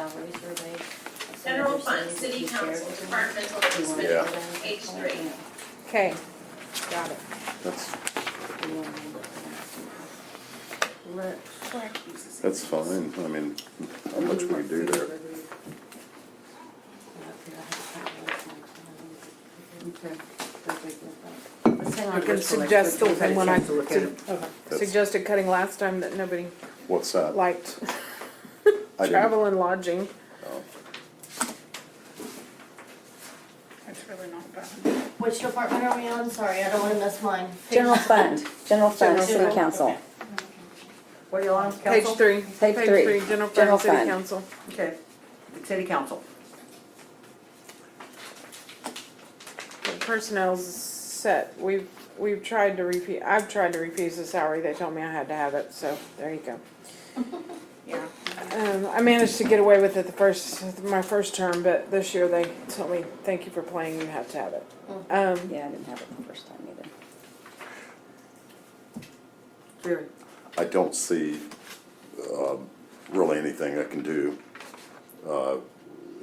General fund, city council, departmental expenses, Yeah. page 3. Okay, got it. That's, Correct uses. that's fine. I mean, how much we do there. Okay. Let's hang on I to can this till next suggest week. We've had a when I chance to look at it. suggested cutting last time that nobody What's that? liked I didn't- travel and lodging. oh. That's really not bad. Which department are we on? Sorry, I don't wanna miss mine. General fund, city General. council. What are you on, Page council? 3. Page 3, General general fund, city fund. council. Okay, city council. The personnel's set. We've tried to refuse, I've tried to refuse the salary. They told me I had to have it, so there you go. Yeah. I managed to get away with it my first term, but this year they told me, thank you for playing, you have to have it. Yeah, I didn't have it the first time either. Jerry? I don't see really anything I can do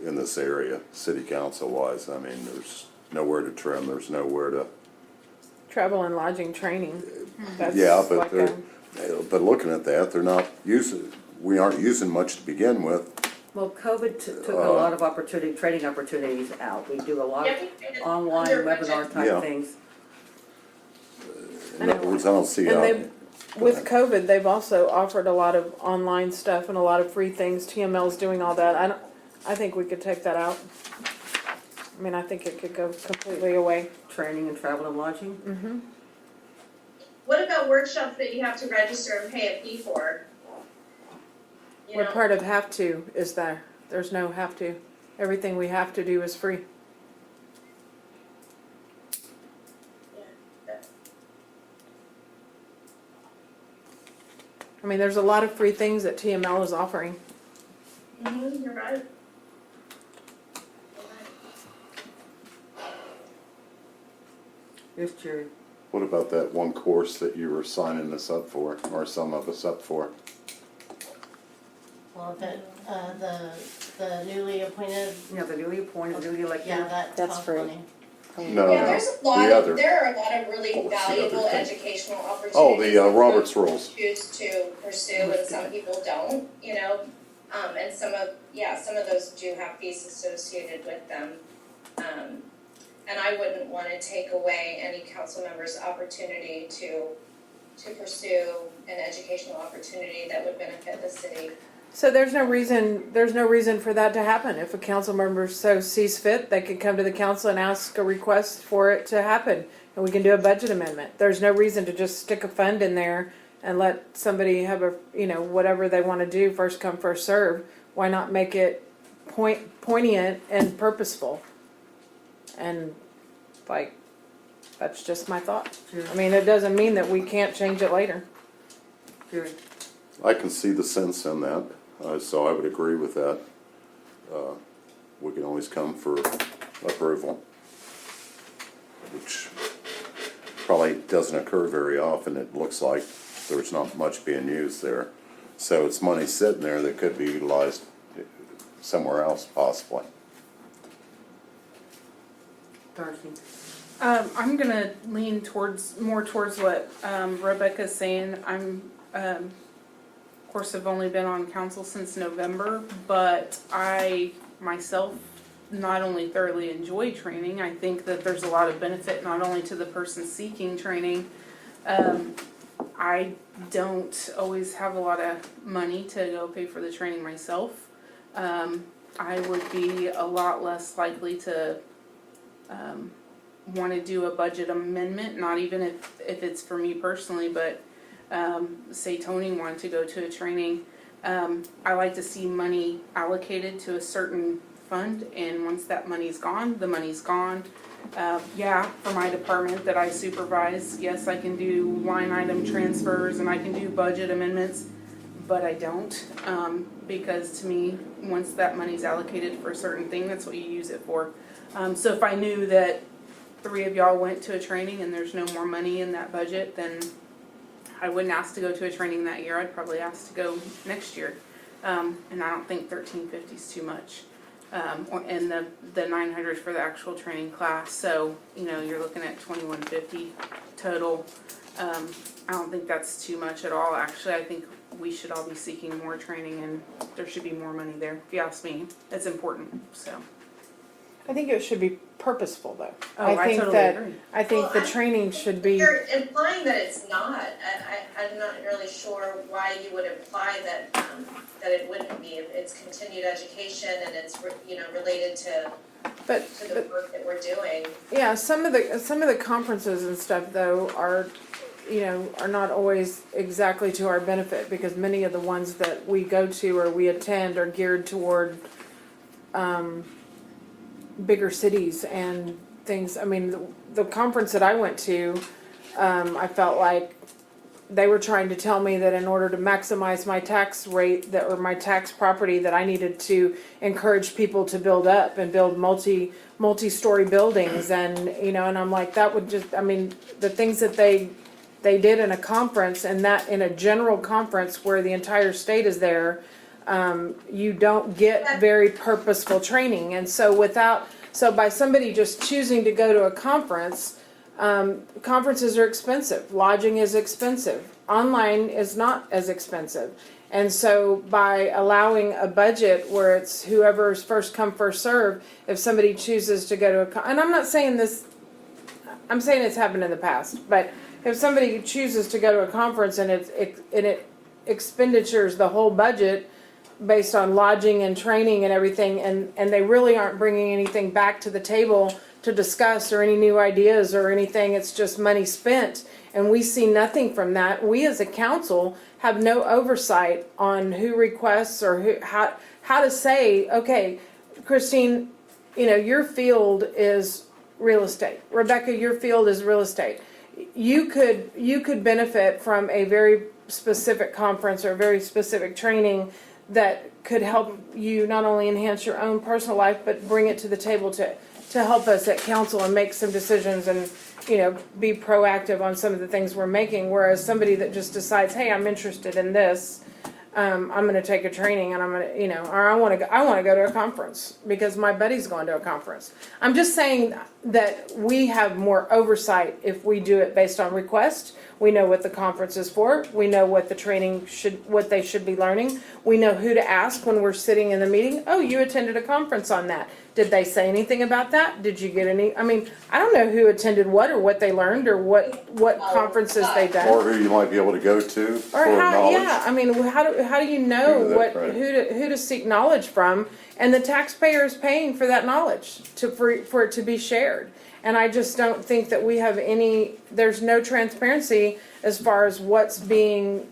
in this area, city council wise. I mean, there's nowhere to trim, there's nowhere to, Travel and lodging training. That's yeah, but like but looking at that, they're not using, we aren't using much to begin with. Well, COVID took a lot of training opportunities out. We do a lot of Yeah, we did it online under budget. webinar Yeah. type things. In other words, I don't see And how. they, with COVID, they've also offered a lot of online stuff and a lot of free things. TML's doing all that. I think we could take that out. I mean, I think it could go completely away. Training and travel and lodging. What about workshops that you have to register and pay a fee for? You What know, part of have to is there? There's no have to. Everything we have to do is free. I mean, there's a lot of free things that TML is offering. You're right. Yes, Jerry. What about that one course that you were signing us up for, or some of us up for? Well, the newly appointed, Yeah, the newly appointed, newly elected. yeah, that That's costs free. money. No, Yeah, there's a lot the of, other. there are a lot of really What was the other valuable thing? educational opportunities. Oh, the that Robert's some rules. Choose to pursue and some people don't, you know, and some of those do have fees associated with them. And I wouldn't wanna take away any council member's opportunity to pursue an educational opportunity that would benefit the city. So there's no reason for that to happen. If a council member so sees fit, they could come to the council and ask a request for it to happen. And we can do a budget amendment. There's no reason to just stick a fund in there and let somebody have whatever they want to do, first come, first serve. Why not make it poignant and purposeful? And that's just my thought. I mean, it doesn't mean that we can't change it later. Jerry. I can see the sense in that, so I would agree with that. We can always come for approval, which probably doesn't occur very often. It looks like there's not much being used there. So it's money sitting there that could be utilized somewhere else possibly. Darcy. I'm gonna lean more towards what Rebecca's saying. I'm course, have only been on council since November, but I myself not only thoroughly enjoy training, I think that there's a lot of benefit not only to the person seeking training. I don't always have a lot of money to go pay for the training myself. I would be a lot less likely to want to do a budget amendment, not even if it's for me personally, but say Tony wanted to go to a training. I like to see money allocated to a certain fund, and once that money's gone, the money's gone. Yeah, for my department that I supervise, yes, I can do line item transfers and I can do budget amendments, but I don't, because to me, once that money's allocated for a certain thing, that's what you use it for. So if I knew that 3 of y'all went to a training and there's no more money in that budget, then I wouldn't ask to go to a training that year. I'd probably ask to go next year. And I don't think $13.50 is too much. And the 900 for the actual training class. So, you know, you're looking at $21.50 total. I don't think that's too much at all. Actually, I think we should all be seeking more training, and there should be more money there. If you ask me, it's important. So. I think it should be purposeful though. Oh, I think totally that, agree. I think the training should be. You're implying that it's not. I'm not really sure why you would imply that, that it wouldn't be. It's continued education and it's, related to But the work that we're doing. yeah, some of the conferences and stuff though are not always exactly to our benefit, because many of the ones that we go to or we attend are geared toward bigger cities and things. I mean, the conference that I went to, I felt like they were trying to tell me that in order to maximize my tax rate or my tax property, that I needed to encourage people to build up and build multi-story buildings, and and I'm like, that would just, I mean, the things that they did in a conference, and that in a general conference where the entire state is there, you don't get very purposeful training. And so by somebody just choosing to go to a conference, conferences are expensive, lodging is expensive, online is not as expensive. And so by allowing a budget where it's whoever's first come, first serve, if somebody chooses to go to and I'm not saying this, I'm saying it's happened in the past, but if somebody chooses to go to a conference and it expenditures the whole budget based on lodging and training and everything, and they really aren't bringing anything back to the table to discuss or any new ideas or anything, it's just money spent, and we see nothing from that. We as a council have no oversight on who requests or how to say, okay, Christine, your field is real estate. Rebecca, your field is real estate. You could benefit from a very specific conference or a very specific training that could help you not only enhance your own personal life, but bring it to the table to help us at council and make some decisions and, be proactive on some of the things we're making. Whereas somebody that just decides, hey, I'm interested in this, I'm going to take a training and I'm going to, or I want to go to a conference because my buddy's going to a conference. I'm just saying that we have more oversight if we do it based on request. We know what the conference is for. We know what the training what they should be learning. We know who to ask when we're sitting in the meeting. Oh, you attended a conference on that. Did they say anything about that? Did you get any? I mean, I don't know who attended what or what they learned or what conferences they done. Or who you might be able to go to Or for how? knowledge. Yeah, I mean, how do you know That's right. who to seek knowledge from? And the taxpayer is paying for that knowledge for it to be shared. And I just don't think that we have there's no transparency as far as what's being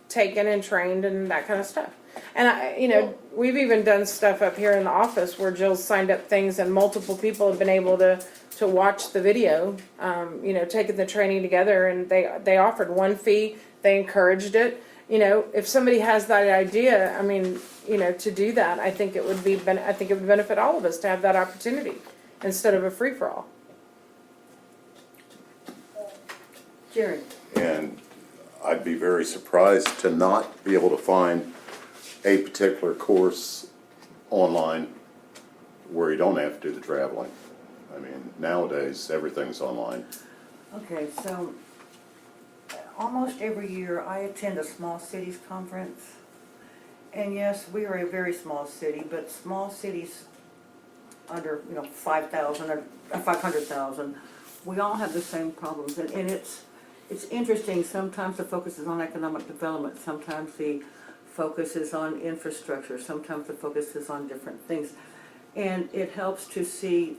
taken and trained and that kind of stuff. And we've even done stuff up here in the office where Jill's signed up things and multiple people have been able to watch the video, taking the training together, and they offered one fee, they encouraged it. If somebody has that idea, I mean, to do that, I think it would benefit all of us to have that opportunity instead of a free-for-all. Jerry? And I'd be very surprised to not be able to find a particular course online where you don't have to do the traveling. I mean, nowadays, everything's online. Okay, so almost every year I attend a small cities conference. And yes, we are a very small city, but small cities under, 5,000 or 500,000, we all have the same problems. And it's interesting, sometimes the focus is on economic development, sometimes the focus is on infrastructure, sometimes the focus is on different things. And it helps to see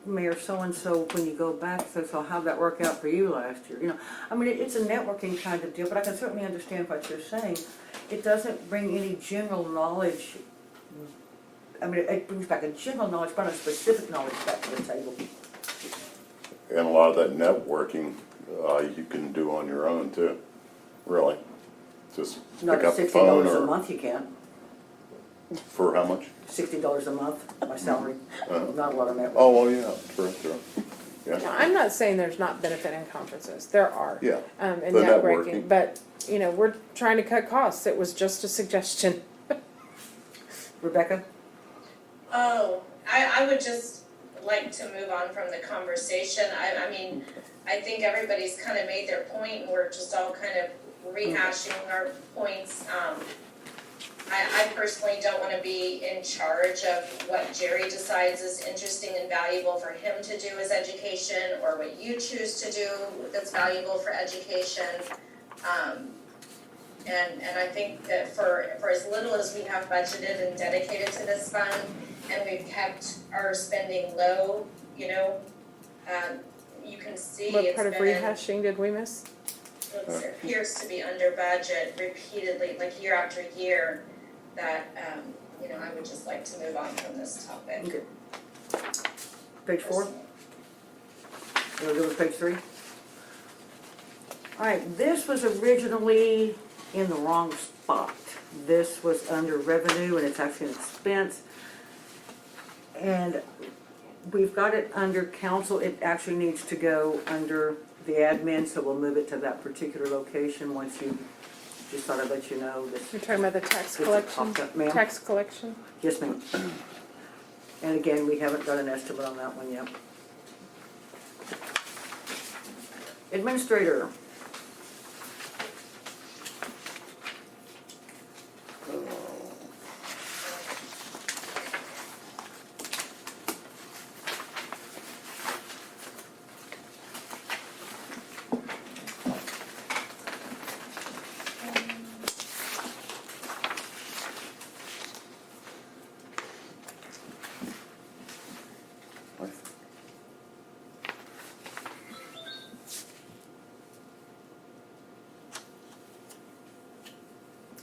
Mayor so-and-so, when you go back, so how'd that work out for you last year? I mean, it's a networking kind of deal, but I can certainly understand what you're saying. It doesn't bring any general knowledge. I mean, it brings back a general knowledge, but not a specific knowledge back to the table. And a lot of that networking, you can do on your own too, really. Just Not pick at up the $60 phone a or, month, you can't. for how much? $60 a month, my salary, not a lot of networking. Oh, well, yeah, true. Now, Yeah, I'm not saying there's not benefit in conferences, there are. yeah. In The networking, networking. but, we're trying to cut costs, it was just a suggestion. Rebecca? Oh, I would just like to move on from the conversation. I mean, I think everybody's kind of made their point, and we're just all kind of rehashing our points. I personally don't want to be in charge of what Jerry decides is interesting and valuable for him to do as education, or what you choose to do that's valuable for education. And I think that for as little as we have budgeted and dedicated to this fund, and we've kept our spending low, you can see What it's part of been, rehashing did we miss? it appears to be under budget repeatedly, like year after year, that, I would just like to move on from this topic. Okay. Page 4? We'll go with page 3? All right, this was originally in the wrong spot. This was under revenue, and it's actually an expense. And we've got it under council. It actually needs to go under the admin, so we'll move it to that particular location once you, just thought I'd let you know this. You're talking about the tax This collection? popped up, ma'am. Tax collection? Yes, ma'am. And again, we haven't got an estimate on that one yet. Administrator.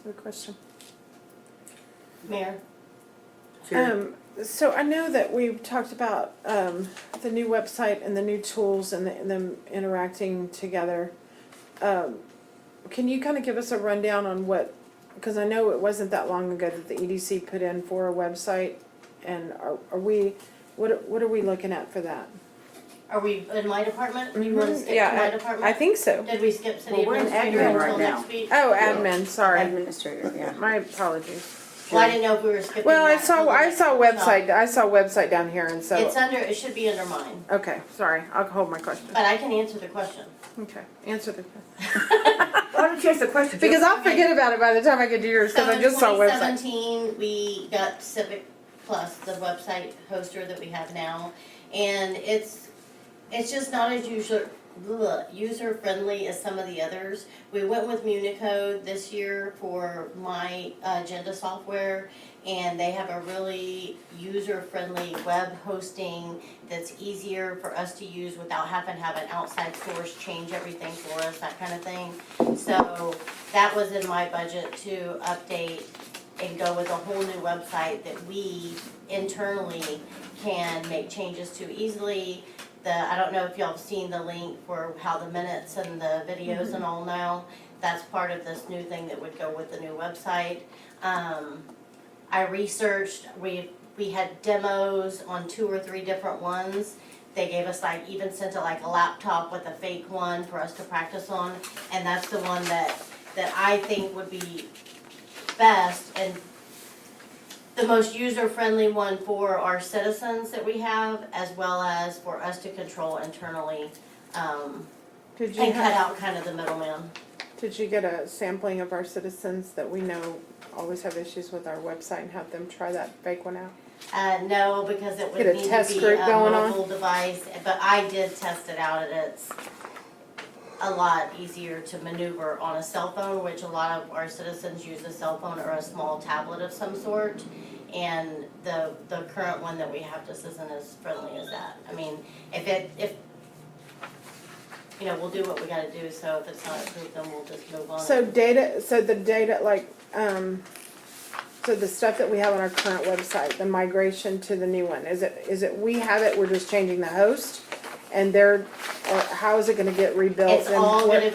Good question. Mayor, Sharon. So I know that we've talked about, the new website and the new tools and them interacting together. Can you kind of give us a rundown on what, because I know it wasn't that long ago that the EDC put in for a website, and are we, what are we looking at for that? are we in my department? You want to skip to my Yeah, department? I think so. Did we skip city Well, we're in administrator admin until right now. next week? Oh, admin, sorry. Administrator, yeah. My apologies. Well, I didn't know if we were skipping Well, that till the next website, workshop. I saw website down here, and so, It's under, it should be under mine, okay, sorry, I'll hold my question. but I can answer the question. Okay, answer the, Why don't you ask the question? because I'll forget about it by the time I get to yours, because I just saw So in website. 2017, we got Civic Plus, the website hoster that we have now, and it's just not as user friendly as some of the others. We went with Municode this year for my agenda software, and they have a really user friendly web hosting that's easier for us to use without having to have an outside source change everything for us, that kind of thing. So that was in my budget to update and go with a whole new website that we internally can make changes to easily. I don't know if y'all have seen the link for how the minutes and the videos and all now. That's part of this new thing that would go with the new website. I researched, we had demos on 2 or 3 different ones. They gave us even sent a laptop with a fake one for us to practice on. And that's the one that I think would be best and the most user-friendly one for our citizens that we have, as well as for us to control internally, Did you and cut have, out kind of the middleman. Did you get a sampling of our citizens that we know always have issues with our website and have them try that fake one out? No, because it would Get a need to test be group a going on? mobile device, but I did test it out and it's a lot easier to maneuver on a cell phone, which a lot of our citizens use a cell phone or a small tablet of some sort. And the current one that we have just isn't as friendly as that. I mean, if you know, we'll do what we gotta do, so if it's not approved, then we'll just move on. So the data, like, so the stuff that we have on our current website, the migration to the new one, is it, we have it, we're just changing the host? And or how is it gonna get rebuilt? It's and all what- gonna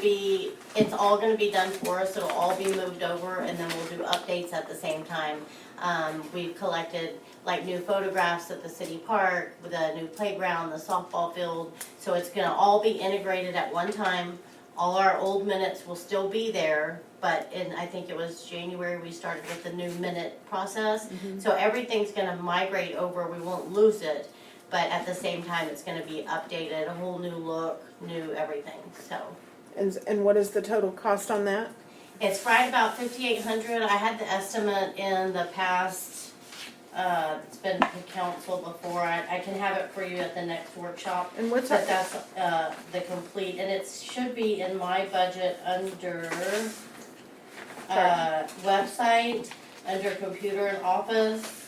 be done for us, it'll all be moved over, and then we'll do updates at the same time. We've collected like new photographs at the city park, with a new playground, the softball field, so it's gonna all be integrated at one time. All our old minutes will still be there, but I think it was January, we started with the new minute process. So everything's gonna migrate over, we won't lose it, but at the same time, it's gonna be updated, a whole new look, new everything, so. And what is the total cost on that? It's right about 5,800. I had the estimate in the past, it's been to council before. I can have it for you at the next workshop. And what's But that? that's, the complete, and it should be in my budget under, website, under computer and office.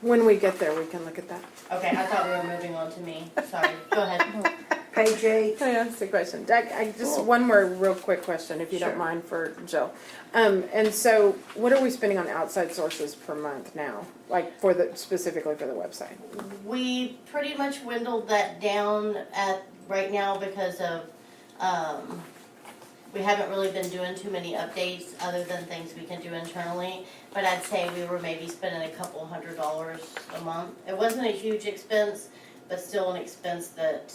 When we get there, we can look at that. Okay, I thought we were moving on to me. Sorry, go ahead. Page 8, Can I ask a question? I just, one more real quick question, if you don't Sure. mind, for Jill. And so, what are we spending on outside sources per month now? Like, specifically for the website? We pretty much dwindled that down right now because of, we haven't really been doing too many updates other than things we can do internally. But I'd say we were maybe spending a couple $100 a month. It wasn't a huge expense, but still an expense that,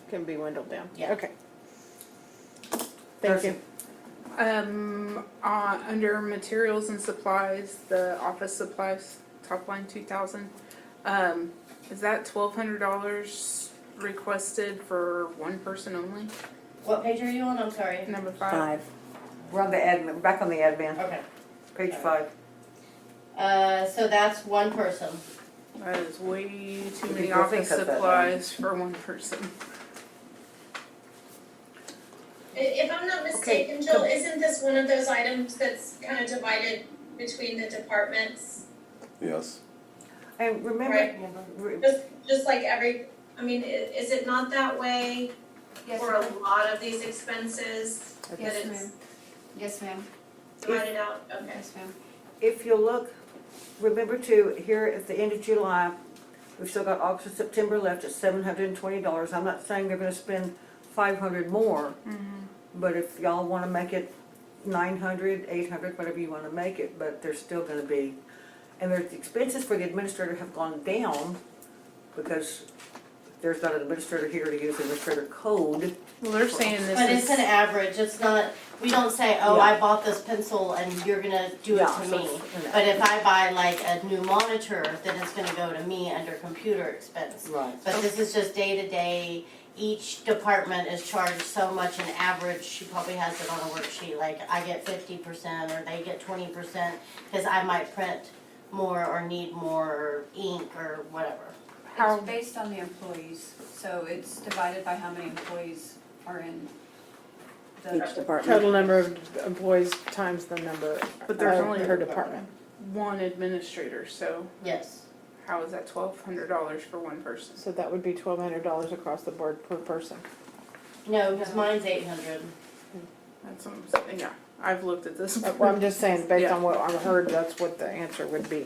Can be dwindled down? Yeah. Okay. Thank you. Under materials and supplies, the office supplies, top line 2,000. Is that $1,200 requested for one person only? what page are you on? I'm sorry. Number 5. 5. we're on the admin, back on the admin, Okay. page 5. So that's one person. That is way too You many can go office think of that, supplies for one person. If I'm not mistaken, Jill, isn't this one of those items that's kind of divided between the departments? Yes. And remember, Right. Just like I mean, is it not that way Yes, for a ma'am. lot of these expenses? That Yes, it's ma'am. Yes, ma'am. divided out, okay. Yes, ma'am. if you look, remember to, here at the end of July, we've still got August and September left at $720. I'm not saying they're gonna spend 500 more, but if y'all wanna make it 900, 800, whatever you wanna make it, but there's still gonna be, and the expenses for the administrator have gone down because there's not an administrator here to use the administrator code. Well, they're saying this But it's is, an average, it's not, we don't say, oh, I bought this pencil and you're gonna do it Yeah, to so me. it's an But if I buy like a new monitor, then it's gonna go to me under computer expense. Right. But this is just day to day, each department is charged so much an average, she probably has it on a worksheet, like I get 50% or they get 20%, cause I might print more or need more ink or whatever. How- It's based on the employees, so it's divided by how many employees are in the. Each department. Total number of employees times the number but there's of only her department. one administrator, so Yes. how is that $1,200 for one person? So that would be $1,200 across the board per person. No, cause mine's 800. That's what I'm saying, yeah, I've looked at this. Well, I'm just saying, based Yeah. on what I've heard, that's what the answer would be.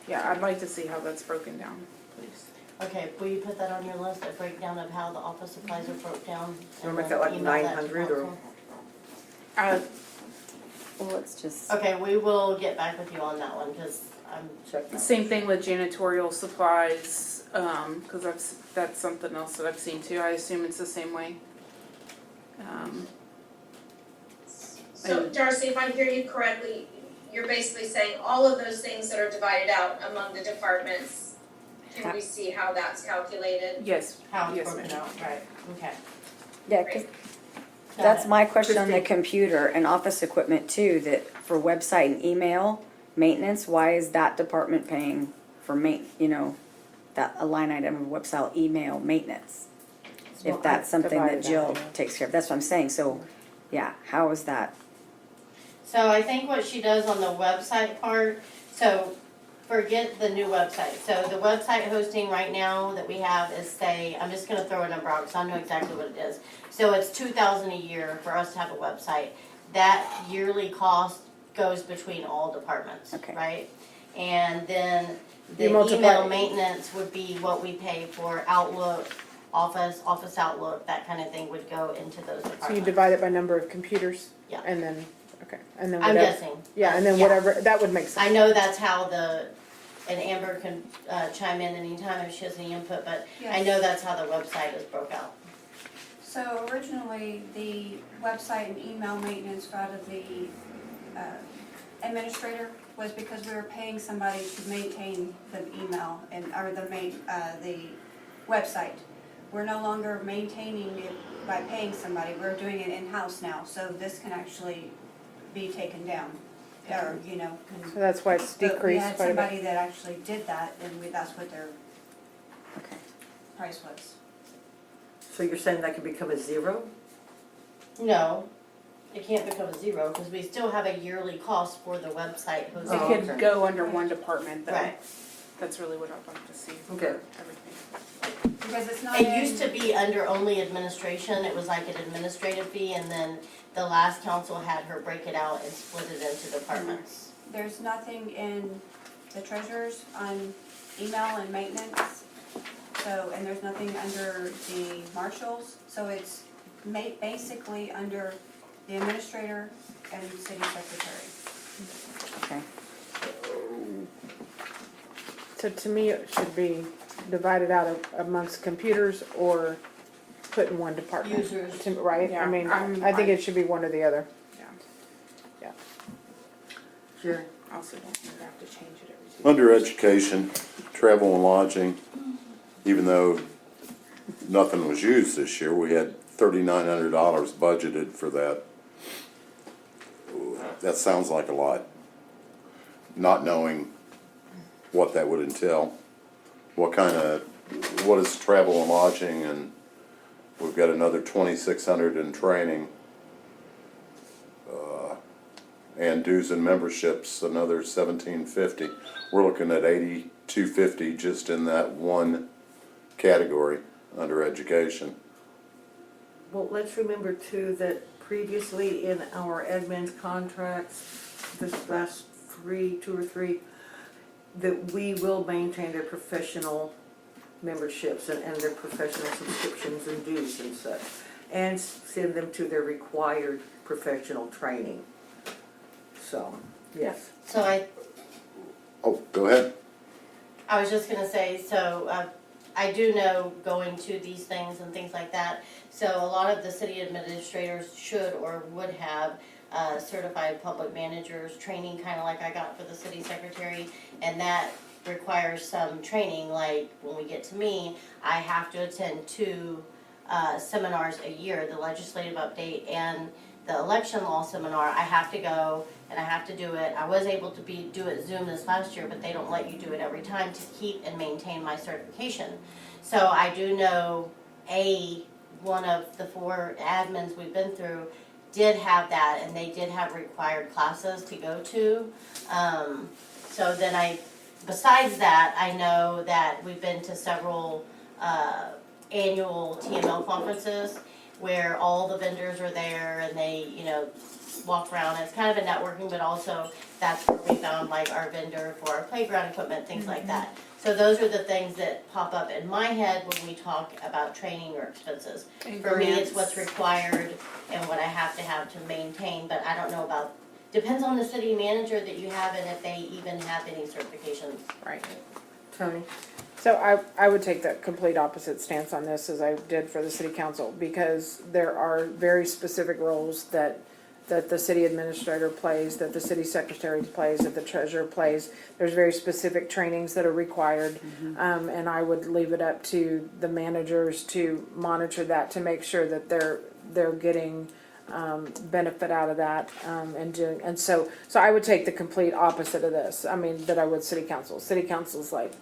Yeah, I'd like to see how that's broken down, please. Okay, will you put that on your list, a breakdown of how the office supplies are broke down? Wanna and make then that like email that to 900 or- council? Well, let's just, Okay, we will get back with you on that one, cause I'm, Check that. Same thing with janitorial supplies, cause that's something else that I've seen too, I assume it's the same way. So And- Darcy, if I hear you correctly, you're basically saying all of those things that are divided out among the departments, can we see how that's calculated? Yes, how it's Yes, broken ma'am. out, right, okay. yeah, 'cause that's my question on the Christine. computer and office equipment too, that for website and email maintenance, why is that department paying for that a line item of website email maintenance? Well, If that's something that divided Jill out. takes care of, that's what I'm saying, so, yeah, how is that? So I think what she does on the website part, so forget the new website. So the website hosting right now that we have is I'm just gonna throw a number out because I know exactly what it is. So it's $2,000 a year for us to have a website. That yearly cost goes between all departments, Okay. right? And then the You multiply email it. maintenance would be what we pay for Outlook, Office Outlook, that kind of thing would go into those departments. So you divide it by number of computers? Yeah. And then, okay, and then I'm whatever. guessing. Yeah, and then Yeah. whatever, that would make sense. I know that's how and Amber can chime in anytime if she has any input, but I Yes. know that's how the website is broke out. So originally, the website and email maintenance for out of the administrator was because we were paying somebody to maintain the email or the website. We're no longer maintaining it by paying somebody, we're doing it in-house now, so this can actually be taken down, or, So that's why it's but we decreased had quite a bit. somebody that actually did that, and that's what their Okay. price was. So you're saying that could become a zero? No, it can't become a zero because we still have a yearly cost for the website It hosting. Oh, could okay. go under one department though. Right. That's really what I'd like to see for Okay. everything. Because it's not It used to be under only administration, it was like an administrative fee, and then the last council had her break it out and split it into departments. There's nothing in the treasurer's on email and maintenance, so, and there's nothing under the marshals, so it's basically under the administrator and city secretary. Okay. So to me, it should be divided out amongst computers or put in one department. Users. Right? Yeah, I mean, I- I think it should be one or the other. Yeah. Sure. Also don't think we have to change it every 2 Under years. education, travel and lodging, even though nothing was used this year, we had $3,900 budgeted for that. That sounds like a lot. Not knowing what that would entail. What is travel and lodging, and we've got another 2,600 in training. And dues and memberships, another 1,750. We're looking at 8,250 just in that one category under education. Well, let's remember too that previously in our admin's contracts, this last 2 or 3, that we will maintain their professional memberships and their professional subscriptions and dues and such, and send them to their required professional training. So, yes. So Oh, go ahead. I was just gonna say, so I do know going to these things and things like that. So a lot of the city administrators should or would have certified public managers training, kind of like I got for the city secretary, and that requires some training. Like when we get to me, I have to attend 2 seminars a year: the legislative update and the election law seminar. I have to go and I have to do it. I was able to do it Zoom this last year, but they don't let you do it every time to keep and maintain my certification. So I do know one of the 4 admins we've been through did have that, and they did have required classes to go to. So then besides that, I know that we've been to several annual TML conferences where all the vendors are there and they, walk around. It's kind of a networking, but also that's where we found like our vendor for our playground equipment, things like that. So those are the things that pop up in my head when we talk about training or expenses. And For me, it's grants. what's required and what I have to maintain, but I don't know about, depends on the city manager that you have and if they even have any certifications. Right. Tony? So I would take the complete opposite stance on this as I did for the city council, because there are very specific roles that the city administrator plays, that the city secretary plays, that the treasurer plays. There's very specific trainings that are required, and I would leave it up to the managers to monitor that, to make sure that they're getting benefit out of that, and so I would take the complete opposite of this, I mean, that I would city council. City council's like,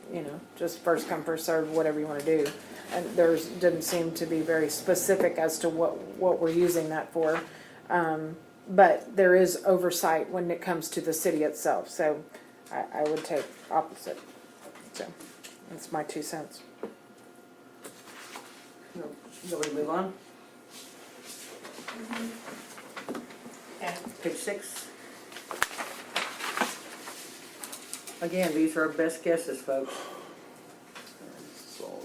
just first come, first served, whatever you wanna do. And didn't seem to be very specific as to what we're using that for. But there is oversight when it comes to the city itself, so I would take opposite. So, that's my 2 cents. Shall we move on? Okay. Page 6. Again, these are our best guesses, folks.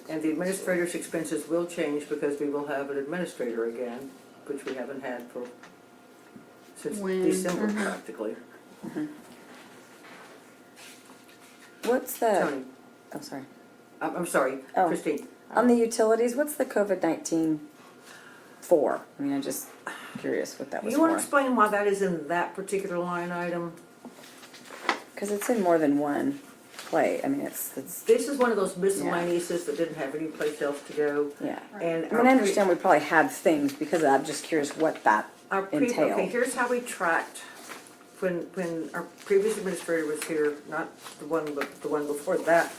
And the administrator's expenses will change because we will have an administrator again, which we haven't had since When? December practically. What's the, Tony, oh, sorry. I'm sorry, Oh. Christine. On the utilities, what's the COVID-19 for? I mean, I'm just curious what that was You want to for. explain why that is in that particular line item? Because it's in more than one play. I mean, it's, This is one of those miscellaneouses that didn't have any place else to go. yeah. And I mean, I understand we probably had things because of that. I'm just curious what that Okay, entailed. here's how we tracked, when our previous administrator was here, not the one, but the one before that,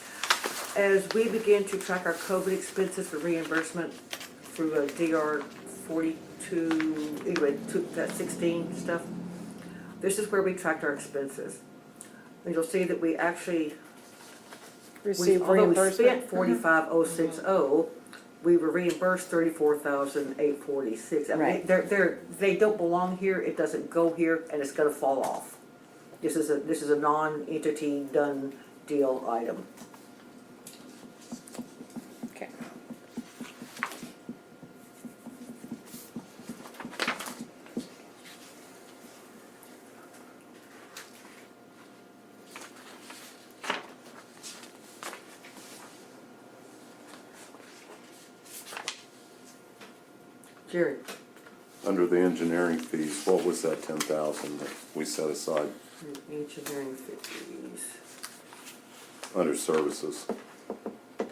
as we began to track our COVID expenses for reimbursement through a DR 42, anyway, that 16 stuff, this is where we tracked our expenses. And you'll see that we actually, Receive although we reimbursement. spent 45,060, we were reimbursed 34,846. I mean, Right. they don't belong here, it doesn't go here, and it's gonna fall off. This is a non-entity done deal item. Okay. Jerry? Under the engineering fees, what was that 10,000 that we set aside Engineering fees. under services?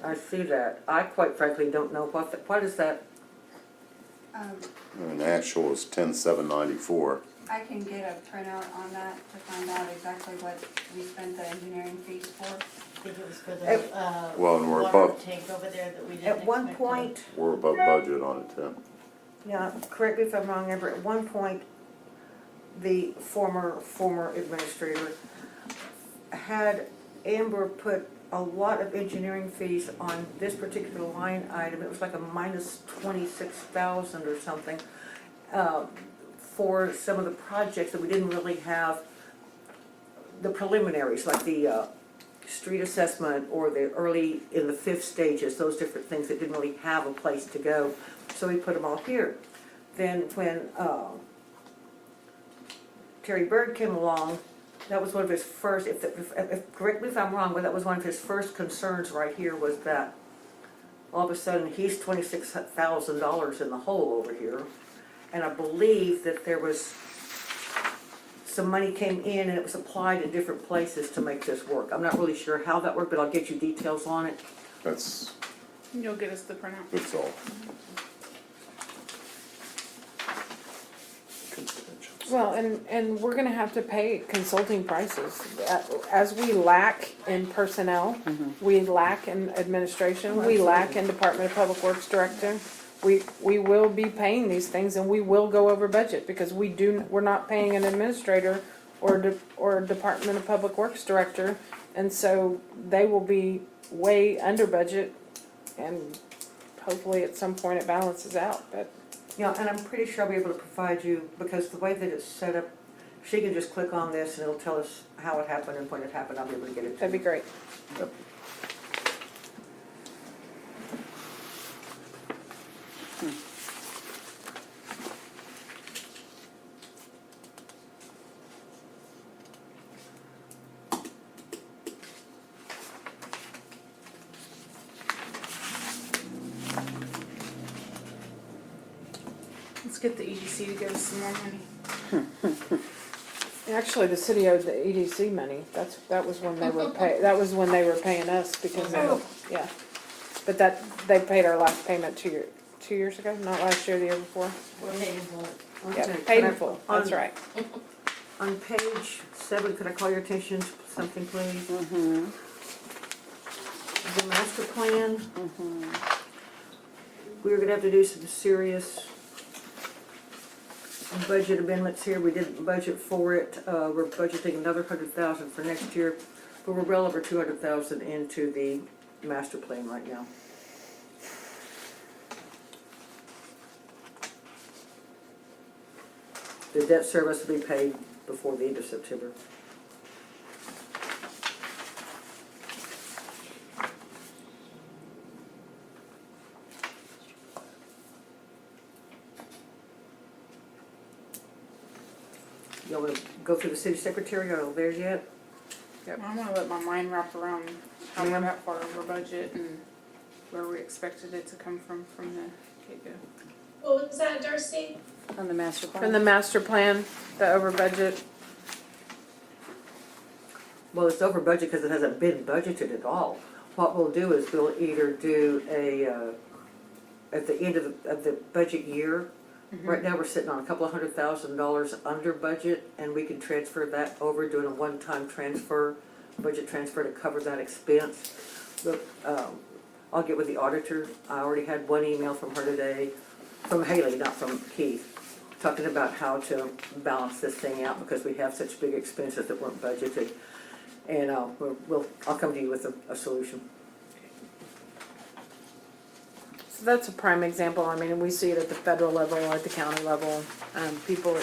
I see that. I quite frankly don't know what is that? And actual is 10,794. I can get a printout on that to find out exactly what we spent the engineering fees for. I think it was for At- the, Well, and we're water above, tank over there that we didn't At one expect to- point, we're above budget on it too. yeah, correct me if I'm wrong, Amber, at one point, the former administrator had Amber put a lot of engineering fees on this particular line item. It was like a minus 26,000 or something, for some of the projects that we didn't really have, the preliminaries, like the street assessment or the early, in the 5th stages, those different things that didn't really have a place to go. So we put them all here. Then when Terry Bird came along, that was one of his first, correct me if I'm wrong, but that was one of his first concerns right here, was that all of a sudden he's $26,000 in the hole over here. And I believe that there was, some money came in and it was applied in different places to make this work. I'm not really sure how that worked, but I'll get you details on it. That's You'll get us the printout. all. Contentious. Well, and we're gonna have to pay consulting prices. As we lack in personnel, we lack in administration, we lack in Department of Public Works Director. We will be paying these things and we will go over budget because we're not paying an administrator or a Department of Public Works Director. And so they will be way under budget and hopefully at some point it balances out, but. Yeah, and I'm pretty sure I'll be able to provide you, because the way that it's set up, she can just click on this and it'll tell us how it happened and when it happened. I'll be able to get it to That'd you. be great. Yep. Let's get the EDC to give us some more money. Actually, the city owed the EDC money. That was when they were paying us because they, yeah. But they paid our last payment 2 years ago, not last year, the year before. We're paying for it. Yeah, Okay, paid can in I- full, that's on- right. On page 7, could I call your attention to something, please? The master plan. We're gonna have to do some serious budget amendments here. We didn't budget for it. We're budgeting another 100,000 for next year, but we're well over 200,000 into the master plan right now. The debt service will be paid before the end of September. You want to go through the city secretary? Are you there yet? I wanna let my mind wrap around how we're Ma'am? that far over budget and where we expected it to come from the get-go. What was that, Darcy? On the master plan? From the master plan, the over budget, Well, it's over budget because it hasn't been budgeted at all. What we'll do is we'll either do at the end of the budget year, right now we're sitting on a couple of $100,000 under budget, and we can transfer that over, doing a one-time transfer, budget transfer to cover that expense. But, I'll get with the auditor. I already had one email from her today, from Haley, not from Keith, talking about how to balance this thing out because we have such big expenses that weren't budgeted. And I'll come to you with a solution. so that's a prime example, I mean, we see it at the federal level, at the county level, people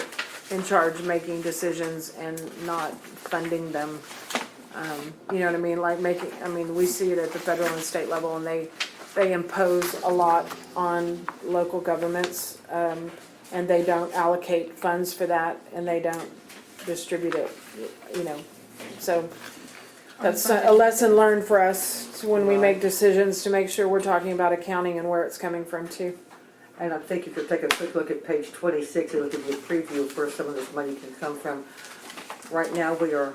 in charge making decisions and not funding them. You know what I mean, like we see it at the federal and state level, and they impose a lot on local governments, and they don't allocate funds for that, and they don't distribute it, you know, so that's a lesson learned for us when we make decisions, to make sure we're talking about accounting and where it's coming from too. And I think if you take a quick look at page 26, it'll give you a preview of where some of this money can come from. Right now, we are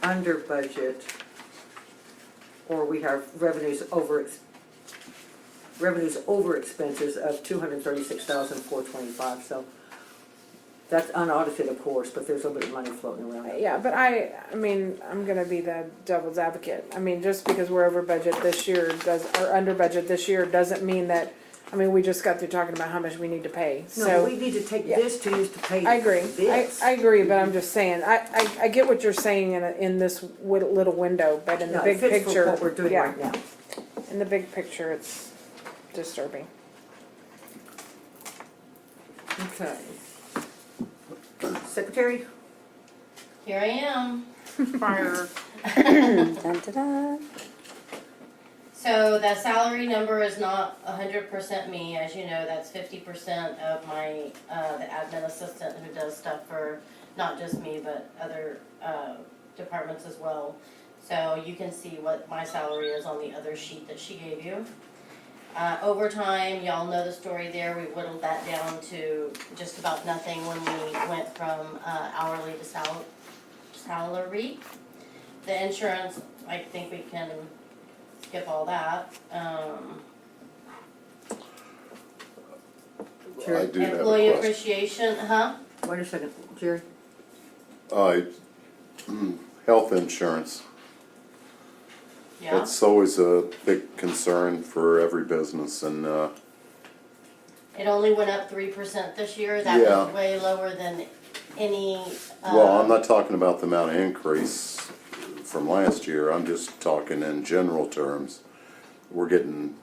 under budget, or we have revenues over expenses of $236,425. So that's unaudited, of course, but there's a little bit of money floating around. Yeah, but I mean, I'm gonna be the devil's advocate. I mean, just because we're over budget this year or under budget this year doesn't mean that, I mean, we just got through talking about how much we need to pay, No, so. we need to take yeah. this to use to pay I agree, this. I agree, but I'm just saying, I get what you're saying in this little window, but in the No, big it fits for picture. what we're doing yeah, right now. in the big picture, it's disturbing. Okay. Secretary? Here I am. Fire. Dun, dun, dun. So that salary number is not 100% me, as you know, that's 50% of my, the admin assistant who does stuff for not just me, but other, departments as well. So you can see what my salary is on the other sheet that she gave you. Overtime, y'all know the story there, we whittled that down to just about nothing when we went from, hourly to salary. The insurance, I think we can skip all that. I do have Employee a question. appreciation, huh? Wait a second, Jerry. Health insurance. Yeah, It's always a big concern for every business, and it only went up 3% this year, that Yeah. was way lower than any, well, I'm not talking about the amount of increase from last year. I'm just talking in general terms. We're getting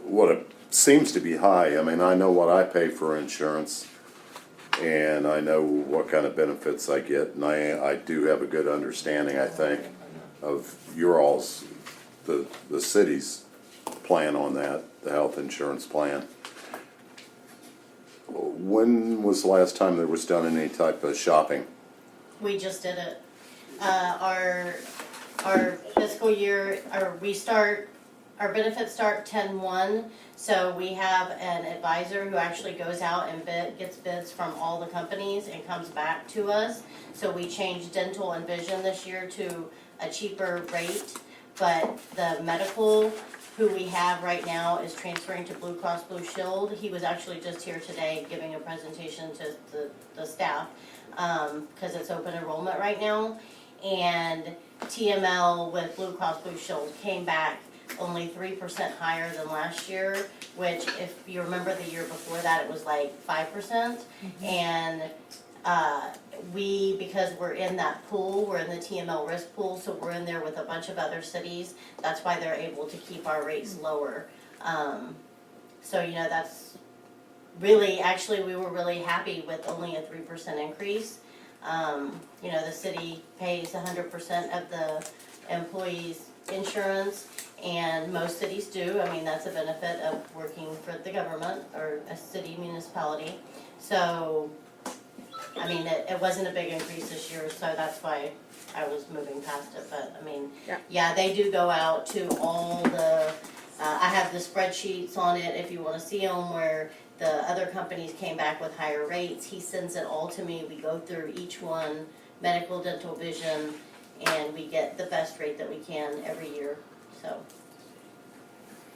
what it seems to be high. I mean, I know what I pay for insurance, and I know what kind of benefits I get, and I do have a good understanding, I think, of your all's, the city's plan on that, the health insurance plan. When was the last time there was done any type of shopping? we just did it. Our fiscal year, our benefits start 10/1, so we have an advisor who actually goes out and gets bids from all the companies and comes back to us. So we changed dental and vision this year to a cheaper rate, but the medical who we have right now is transferring to Blue Cross Blue Shield. He was actually just here today giving a presentation to the staff, because it's open enrollment right now. And TML with Blue Cross Blue Shield came back only 3% higher than last year, which if you remember the year before that, it was like 5%. And because we're in that pool, we're in the TML risk pool, so we're in there with a bunch of other cities. That's why they're able to keep our rates lower. So, you know, that's really, actually, we were really happy with only a 3% increase. You know, the city pays 100% of the employees' insurance, and most cities do. I mean, that's a benefit of working for the government or a city municipality. So, I mean, it wasn't a big increase this year, so that's why I was moving past it. But, I mean, yeah, they do go out to all the, I have the spreadsheets on it if you want to see them, where the other companies came back with higher rates. He sends it all to me. We go through each one, medical, dental, vision, and we get the best rate that we can every year.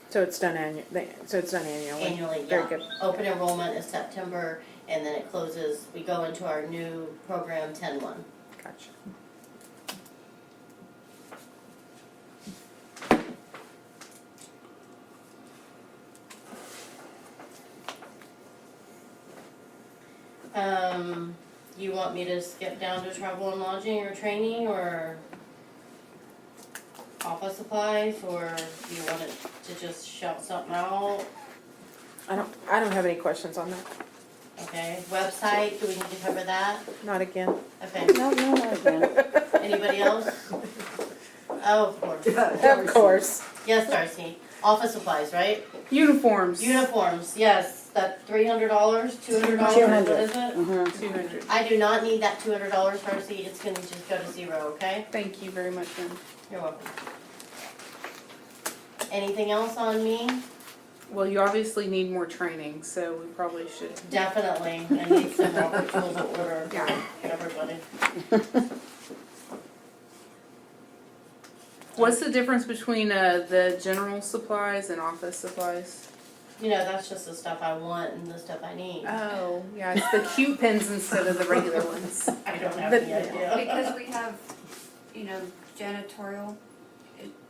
So it's done annually. Annually, yeah. Very good. Open enrollment is September, and then it closes, we go into our new program 10/1. Gotcha. You want me to skip down to travel and lodging or training or office supplies, or do you want it to just shout something out? I don't have any questions on that. Okay, website, do we need to cover that? Not again. Okay, No, again. anybody else? Oh, of course. Of course. Yes, Darcy, office supplies, right? Uniforms. Uniforms, yes, that $300, $200, what is it? 200. I do not need that $200, Darcy, it's gonna just go to zero, okay? Thank you very much, ma'am. You're welcome. Anything else on me? Well, you obviously need more training, so we probably should. Definitely, I need some more tools to order for Yeah. everybody. What's the difference between the general supplies and office supplies? You know, that's just the stuff I want and the stuff I need. Oh, yeah, it's the cute pens instead of the regular ones. I don't have any idea. Because we have, you know, janitorial,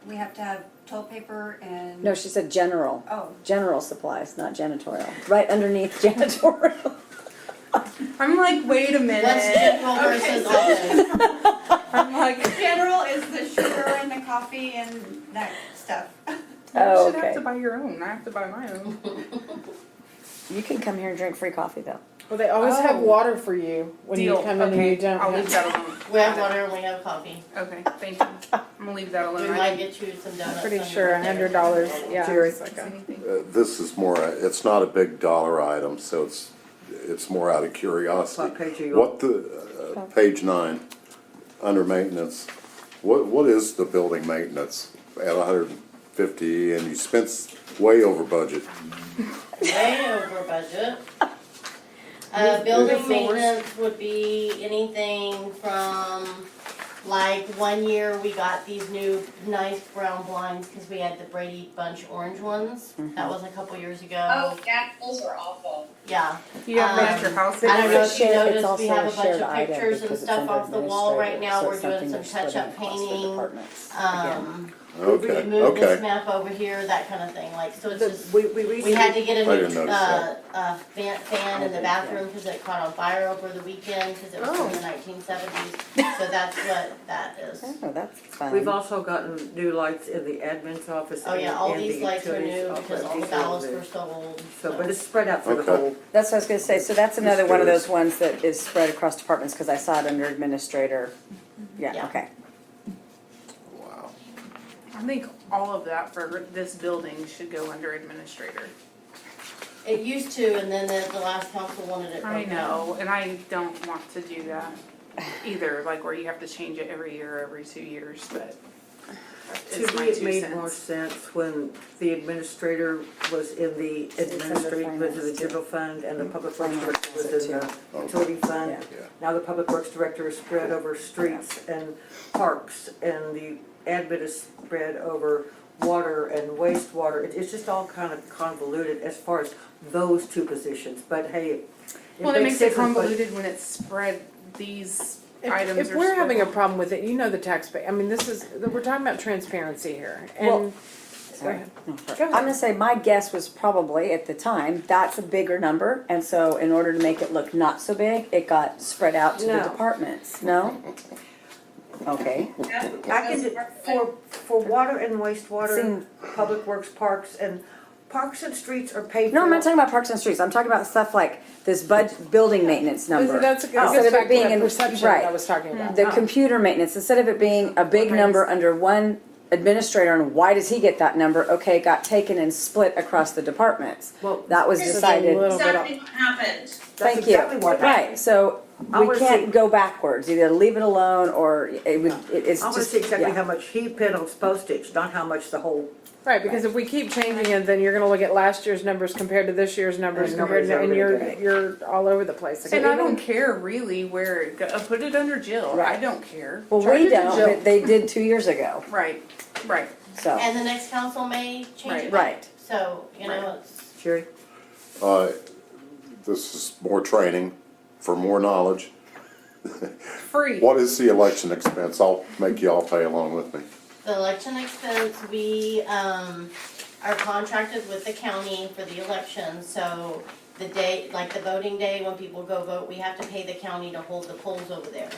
we have to have toilet paper and. No, she said general. Oh, General supplies, not janitorial. Right underneath janitorial. I'm like, wait a minute. What's general versus office? I'm like, general is the sugar and the coffee and that stuff. you Oh, should have okay. to buy your own. I have to buy my own. You can come here and drink free coffee though. Well, they always have Oh. water for you when Deal. you come in and Okay, you don't I'll leave have. that alone. We have water and we have coffee. Okay, thank you. I'm gonna leave that alone. We I might didn't get you some donuts. Pretty on sure your birthday. $100, yeah. Jerry. it's like say a- anything. This is more, it's not a big dollar item, so it's more out of curiosity. What page are you on? What the, page 9, under maintenance, what is the building maintenance at 150, and you spent way over budget? Way over budget. Building maintenance would be anything from, like, 1 year we got these new nice brown blinds because we had the Brady Bunch orange ones. That was a couple years ago. Oh, yeah, those were awful. Yeah. Do you have that at your house? I don't know It's if you shared- it's noticed, we also have a a bunch shared of item pictures and because it's stuff under off the wall right administrative, now. so We're it's doing something some they're splitting touch-up across the painting. departments. We Okay, moved this okay. map over here, that kind of thing, like, so it's just. We We had to get I a didn't new, notice that. fan in the bathroom because it caught on fire over the weekend because it was from the 1970s. So that's what that is. Oh, that's fun. We've also gotten new lights in the admin's office. Oh yeah, all and these the lights are utilities new office. because all the These are all ballasts new. were so old. So, but it's spread out for the Okay. whole. That's what I was gonna say, so that's another one of curious. those ones that is spread across departments, cause I saw it under administrator. Yeah. Yeah, okay. Wow. I think all of that for this building should go under administrator. It used to, and then the last council wanted it I broken know, and I don't want to do that either, like where you have to change it every year, every 2 years, but To it's me, my it 2 made more cents. sense when the administrator was in the administrative, was in the finance, too. general fund, and the public works Finance director was has it in the utility fund. Yeah. Yeah. Now the public works director is spread over streets and parks, and the admin is spread over water and waste. wastewater, it's just all kind of convoluted as far as those two positions, but hey. Well, it makes it difference, but- convoluted when it's spread, these items are If we're having a spread. problem with it, you know the taxpayer, I mean, we're talking about transparency here, Well, and, go ahead. No, sorry. Go ahead. I'm gonna say my guess was probably at the time, that's a bigger number, and so in order to make it look not so big, it got spread out to the No. departments, no? Okay, I can, for water and wastewater, Seem- public works, parks and streets are paid for. no, I'm not talking about parks and streets, I'm talking about stuff like this building maintenance number. That's, it Instead goes of back it to being that in- perception right. that I was talking about. The computer maintenance, instead of it being a big number under one administrator, and why does he get that number? Okay, it got taken and split across the departments. Well, That was This is decided, little bit exactly what happened. thank you. exactly what happened. Right, so I we wanna can't see- go backwards, either leave it alone, or it would, it's I wanna just, see exactly yeah. how much he paid on postage, not how much the whole, Right, because if we keep changing it, then you're gonna look at last year's numbers compared to this year's numbers, And compared nobody's to, ever and gonna you're, get it. you're all over the place. And I don't care really where it put it under Jill, I Right. don't care. Well, Charge we it to don't, Jill. but they did 2 years ago, Right, right. so, And the next council may change it. right. So, you know, it's, Sherry? This is more training for more knowledge. Free. What is the election expense? I'll make you all pay along with me. the election expense, we, are contracted with the county for the election, so the day, like the voting day, when people go vote, we have to pay the county to hold the polls over there.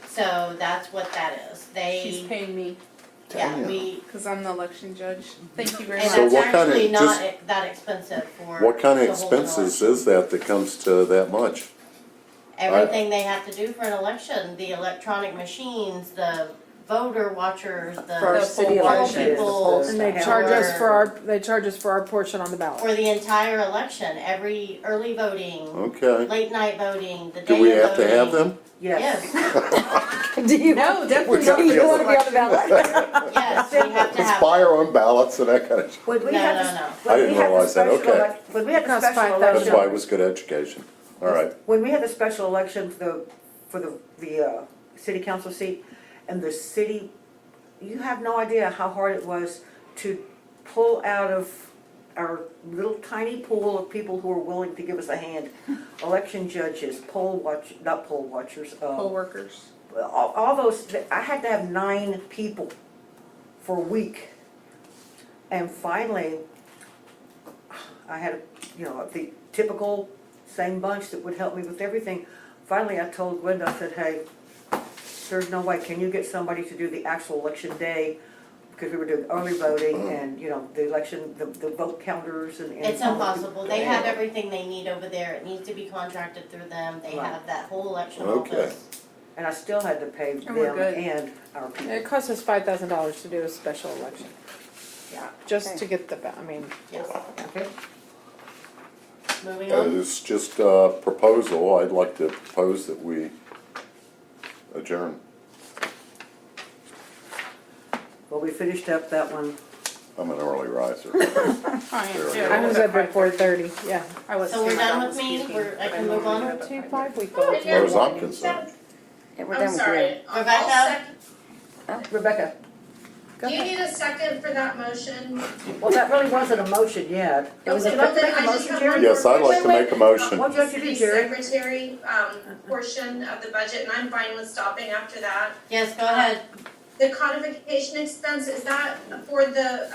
So that's what that is. She's They, paying me, yeah, Damn. we, cause I'm the election judge. Thank you very and much. So that's what kind of- actually not just- that expensive for. What kind of to hold an expenses election. is that comes to that much? Everything they have to do for an election, the electronic machines, the voter watchers, For our the city poll election, people. And they charge us for our portion on the ballot. For the entire election, every early voting, Okay. late night voting, the day Do of we voting. have to have them? Yes. Yes, Do you? No, definitely Do not. you wanna be on the ballot? yes, we have to Let's have. buy our own ballots and that kind of, When we No, had no, this- no. when I didn't we had the realize that, special okay. When we had the Costs special $5,000. that's why it election, was good education. All right. when we had the special election for the city council seat, and the city, you have no idea how hard it was to pull out of our little tiny pool of people who are willing to give us a hand, election judges, not poll watchers, Poll workers. all those, I had to have 9 people for a week. And finally, I had, the typical same bunch that would help me with everything. Finally, I told Glenda, I said, hey, there's no way, can you get somebody to do the actual election day? Because we were doing early voting and, the election, the vote counters and. It's impossible. They have everything they need over there. It needs to be contracted through them. They Right. have that whole election Okay. office. And I still had to pay them And we're good. and our people. It costs us $5,000 to do a special election, Yeah, just to get I mean, yes. Okay? Moving on. It's just a proposal. I'd like to propose that we adjourn. Well, we finished up that one. I'm an early riser. I am Sure. too. I was up at 4:30, yeah. I was So we're too, done I with was me? speaking, I but can know move we on? have a 2 5. 5-week-olds. As far as I'm concerned. Yeah, we're I'm done with sorry. I'll Rebecca? second. Rebecca? Do you need a second for that motion? Well, that really wasn't a motion yet. It was Would a- you like to make a I just motion, have Jerry? one Yes, I'd like to make a motion. What'd you like to do, City Jerry? secretary, portion of the budget, and I'm fine with stopping after that. Yes, go ahead. The codification expense, is that for the,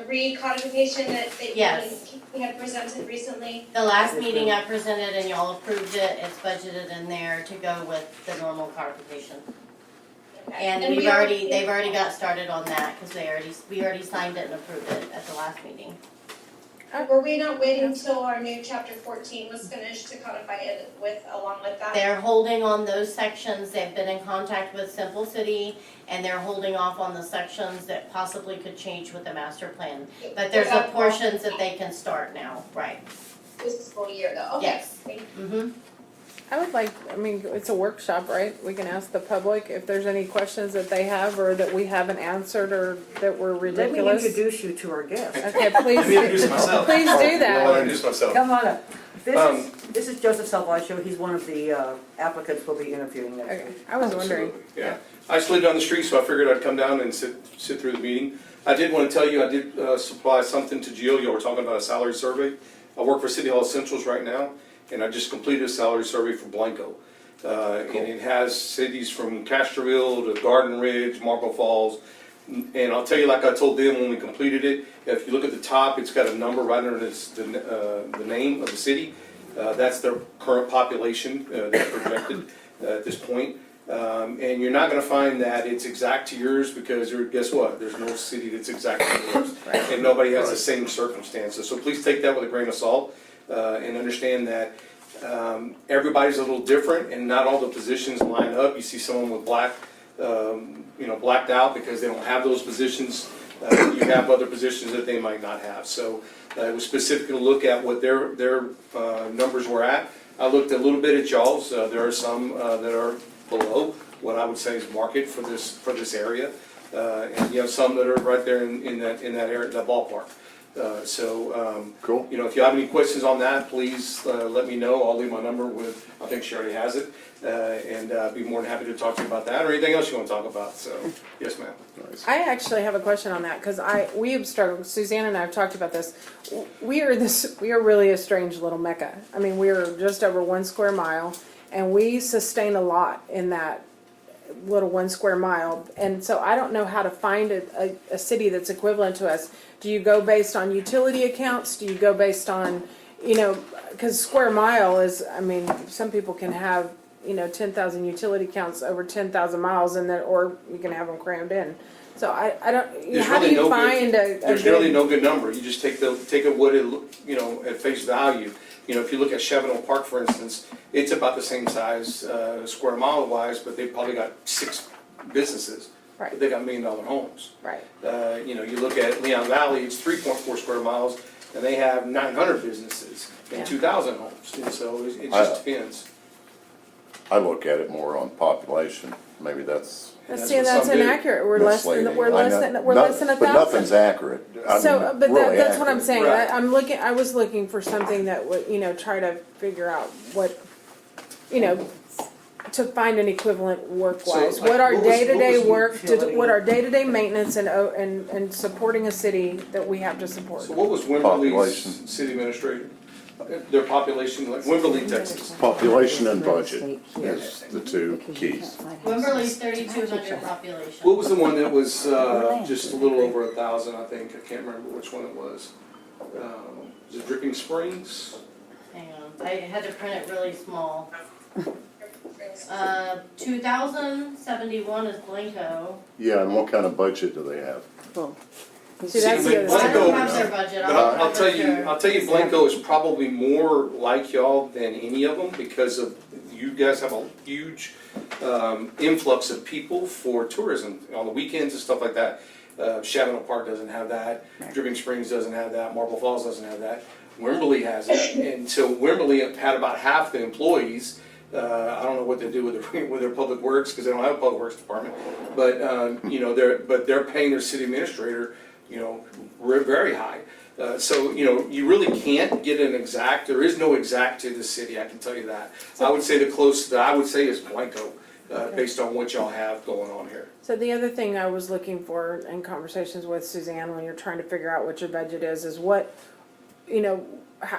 recodification that Yes. we had presented recently? The last meeting I presented and y'all approved it. It's budgeted in there to go with the normal codification. Okay. And we they've already got started on that because we already signed it and approved it at the last meeting. Were we not waiting until our new chapter 14 was finished to codify it along with that? They're holding on those sections. They've been in contact with Simple City and they're holding off on the sections that possibly could change with the master plan. But there's a portions that they can start now, right? This school year though, okay. Yes. Thank you. Mm-hmm. It's a workshop, right? We can ask the public if there's any questions that they have or that we haven't answered or that were Let me ridiculous. introduce you to our guest. Okay, please, Let me introduce myself. please do I'll that. introduce myself. Come on up. Um, This is Joseph Salvaggio. He's one of the applicants we'll be interviewing next Okay, week. I was wondering. Absolutely, yeah. I just lived down the street, so I figured I'd come down and sit through the meeting. I did want to tell you, I did supply something to Jill. You were talking about a salary survey. I work for City Hall Essentials right now, and I just completed a salary survey for Blanco. And it has cities from Castroville to Garden Ridge, Marble Falls. And I'll tell you, like I told them when we completed it, if you look at the top, it's got a number right under the name of the city. That's their current population that's projected at this point. And you're not gonna find that it's exact to yours, because guess what? There's no city that's exact to yours. And nobody has the same circumstances. So please take that with a grain of salt, and understand that everybody's a little different, and not all the positions line up. You see someone with blacked out because they don't have those positions. You have other positions that they might not have. So it was specific to look at what their numbers were at. I looked a little bit at y'all's. There are some that are below what I would say is market for this area, and you have some that are right there in that area, that ballpark. Cool. You know, if you have any questions on that, please let me know. I'll leave my number with, I think she already has it, and be more than happy to talk to you about that or anything else you want to talk about. So, yes, ma'am. Nice. I actually have a question on that, because we have struggled, Suzanne and I have talked about this. We are really a strange little mecca. I mean, we are just over 1 square mile, and we sustain a lot in that little 1 square mile. And so I don't know how to find a city that's equivalent to us. Do you go based on utility accounts? Do you go based on, because square mile is, I mean, some people can have, 10,000 utility accounts over 10,000 miles, and then, or you can have them crammed in. So I don't, There's how do really you no find good, a there's good- really no good number. You just take it what it, at face value. If you look at Chevenel Park, for instance, it's about the same size, square mile wise, but they've probably got 6 businesses. Right. But they got $1 million homes. Right. You look at Leon Valley, it's 3.4 square miles, and they have 900 businesses and Yeah. 2,000 homes. And so it just depends. I look at it more on population. Maybe that's See, that's some do. inaccurate. We're less than, misleading. we're I less know. than, we're less than 1,000. But nothing's accurate. I So, mean, but really that's what I'm accurate. saying. Right. I was looking for something that would, try to figure out what, to find an equivalent work-wise. So, like, What our what was- day-to-day what was work, utility? what our day-to-day maintenance and supporting a city that we have to support. So what was Wimberley's Population. city administrator? Their population, like Wimberley, Texas. Population and budget is the two keys. Wimberley's 3,200 population. What was the one that was just a little over 1,000, I think? I can't remember which one it was. Was it Dripping Springs? Hang on, I had to print it really small. 2,071 is Blanco. Yeah, and what kind of budget do they have? See, that's the other I side. don't have their budget, But I'll tell you, Blanco is probably more like y'all than any of them, because of, you guys have a huge influx of people for tourism on the weekends and stuff like that. Chevenel Park doesn't have that, Dripping Springs doesn't have that, Marble Falls doesn't have that, Wimberley has it. And so Wimberley had about half the employees. I don't know what they do with their public works, because they don't have a public works department. But they're paying their city administrator, very high. So you really can't get an exact. There is no exact to the city. I can tell you that. I would say the closest that I would say is Blanco, based on what y'all have going on here. So the other thing I was looking for in conversations with Suzanne when you're trying to figure out what your budget is what,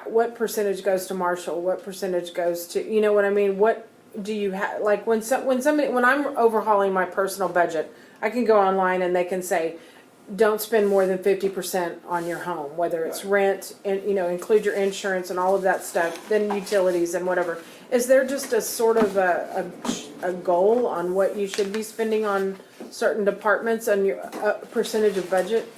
what percentage goes to Marshall, what percentage goes to, you know what I mean? What do you have, like when I'm overhauling my personal budget, I can go online and they can say, don't spend more than 50% on your home, whether it's rent and, include your insurance and all of that stuff, then utilities and whatever. Is there just a sort of a goal on what you should be spending on certain departments and your percentage of budget?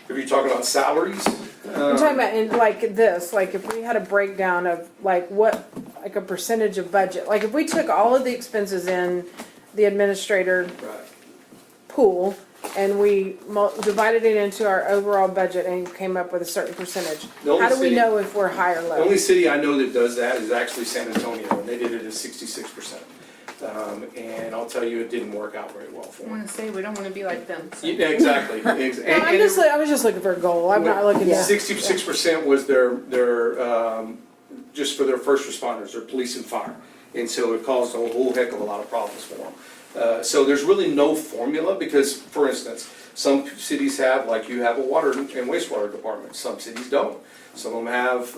If you're talking about salaries, I'm talking about in like this, like if we had a breakdown of like a percentage of budget, like if we took all of the expenses in the administrator right. pool and we divided it into our overall budget and came up with a certain percentage, The only how do we city- know if we're high or The low? only city I know that does that is actually San Antonio, and they did it at 66%. And I'll tell you, it didn't work out very well for I them. want to say, we don't want to be like them. so. Yeah, exactly. No, I was just looking for a goal. I'm not looking at. 66% was their just for their first responders, their police and fire. And so it caused a whole heck of a lot of problems for them. So there's really no formula, because, for instance, some cities have, like you have a water and wastewater department, some cities don't. Some of them have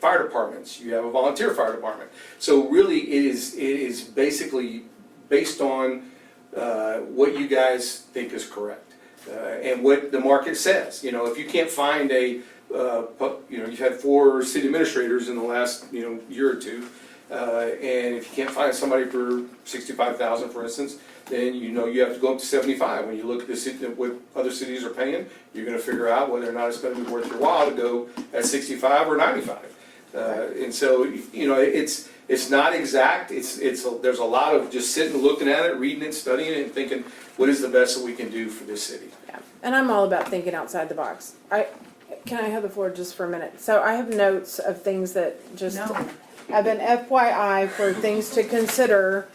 fire departments, you have a volunteer fire department. So really, it is basically based on what you guys think is correct. And what the market says. You know, if you can't find you've had 4 city administrators in the last, year or two, and if you can't find somebody for 65,000, for instance, then you have to go up to 75. When you look at the city, what other cities are paying, you're gonna figure out whether or not it's gonna be worth your while to go at 65 or 95. And so, it's not exact, there's a lot of just sitting, looking at it, reading it, studying it, and thinking, what is the best that we can do for this city? Yeah, and I'm all about thinking outside the box. Can I have the floor just for a minute? So I have notes of things that just have been FYI for things to consider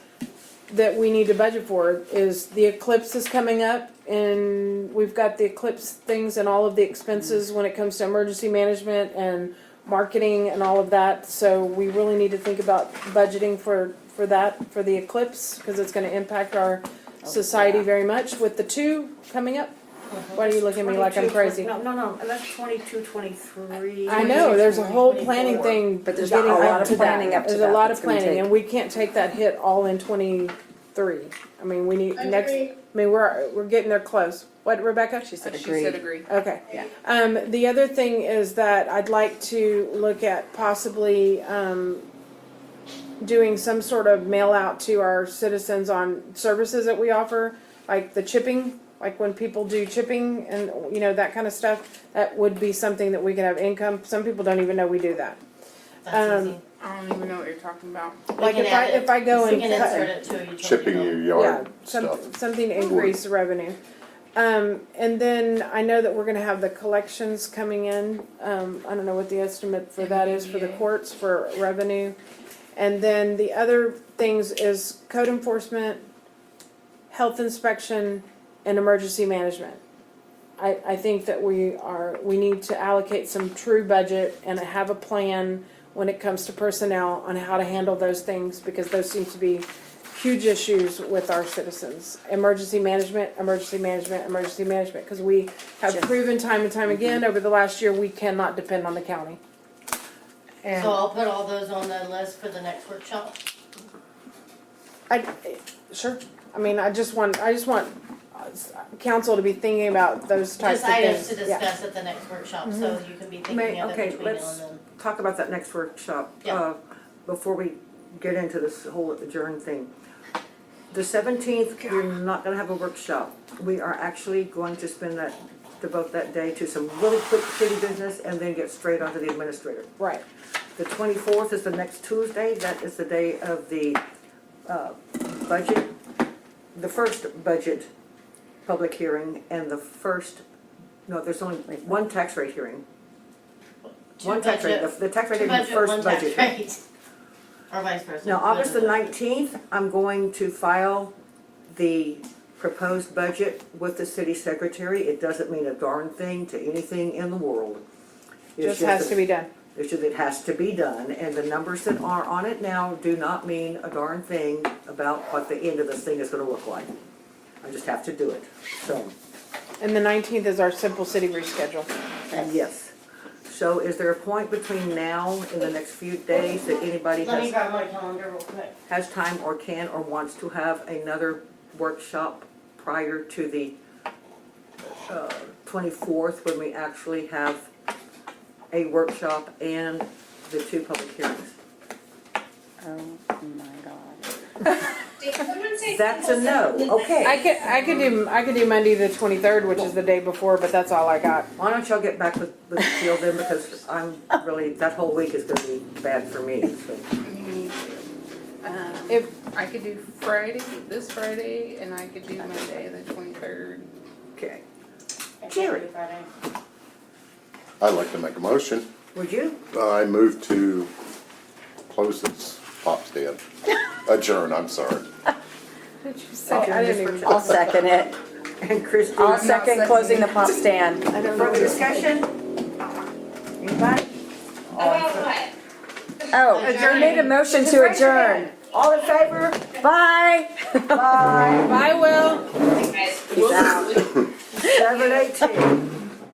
that we need to budget for. Is the eclipse is coming up, and we've got the eclipse things and all of the expenses when it comes to emergency management and marketing and all of that. So we really need to think about budgeting for that, for the eclipse, because it's going to impact our society very much. With the 2 coming up, why are you looking at me like I'm crazy? No, and that's 22, 23. I know, there's a whole planning thing, But there's getting a lot up of to planning that. up to There's that a lot that's of gonna planning, take- and we can't take that hit all in 23. I mean, we need next. Agreed. I mean, we're getting there close. What, Rebecca? She said She agreed. said agree. Okay. Yeah. The other thing is that I'd like to look at possibly doing some sort of mail out to our citizens on services that we offer, like the chipping, like when people do chipping and, that kind of stuff. That would be something that we could have income. Some people don't even know we do that. That's easy. I don't even know what you're talking about. Like can add it. if I go We and can cut- insert it to a utility Chipping bill. your yeah, yard stuff. something to increase the revenue. And then I know that we're gonna have the collections coming in. I don't know what the estimate for that is for the courts for revenue. And then the other things is code enforcement, health inspection, and emergency management. I think that we need to allocate some true budget and have a plan when it comes to personnel on how to handle those things, because those seem to be huge issues with our citizens. Emergency management, because we have proven time and time again over the last year, we cannot depend on the county. And So I'll put all those on the list for the next workshop. sure, I just want council to be thinking about those types Just of items things. to Yeah. discuss at the next workshop, so you can be thinking of it Okay, between now let's and then. talk about that next workshop, Yeah. before we get into this whole adjourn thing. The 17th, we're not gonna have a workshop. We are actually going to devote that day to some really quick city business and then get straight onto the administrator. Right. The 24th is the next Tuesday, that is the day of the budget, the first budget public hearing, and there's only one tax rate hearing. One tax rate, the tax rate Two is the budget, first one tax budget. rate. Or vice versa. Now, August the 19th, I'm going to file the proposed budget with the city secretary. It doesn't mean a darn thing to anything in the world. It's Just has to be done. It has to be done, and the numbers that are on it now do not mean a darn thing about what the end of this thing is gonna look like. I just have to do it, so, And the 19th is our simple city reschedule. and yes. So is there a point between now and the next few days that anybody Let me has grab my calendar real quick. time or can or wants to have another workshop prior to the 24th, when we actually have a workshop and the 2 public hearings? Oh my God. Did someone say? That's a no, okay. I could do Monday the 23rd, which is the day before, but that's all I got. Why don't y'all get back with Jill then, because I'm really, that whole week is gonna be bad for me, so. If I could do this Friday, and I could do Monday, the 23rd. Okay. I can't Jerry. do Friday. I'd like to make a motion. Would you? I move to close this pop stand. Adjourn, I'm sorry. did you say? I didn't even. I'll second it. And Christie, I'll second closing the pop stand. I don't know. further discussion? Anybody? About what? Oh, you made a motion to adjourn. All in favor? Bye. Bye. Bye, Will. Guys, Peace out. 7:18.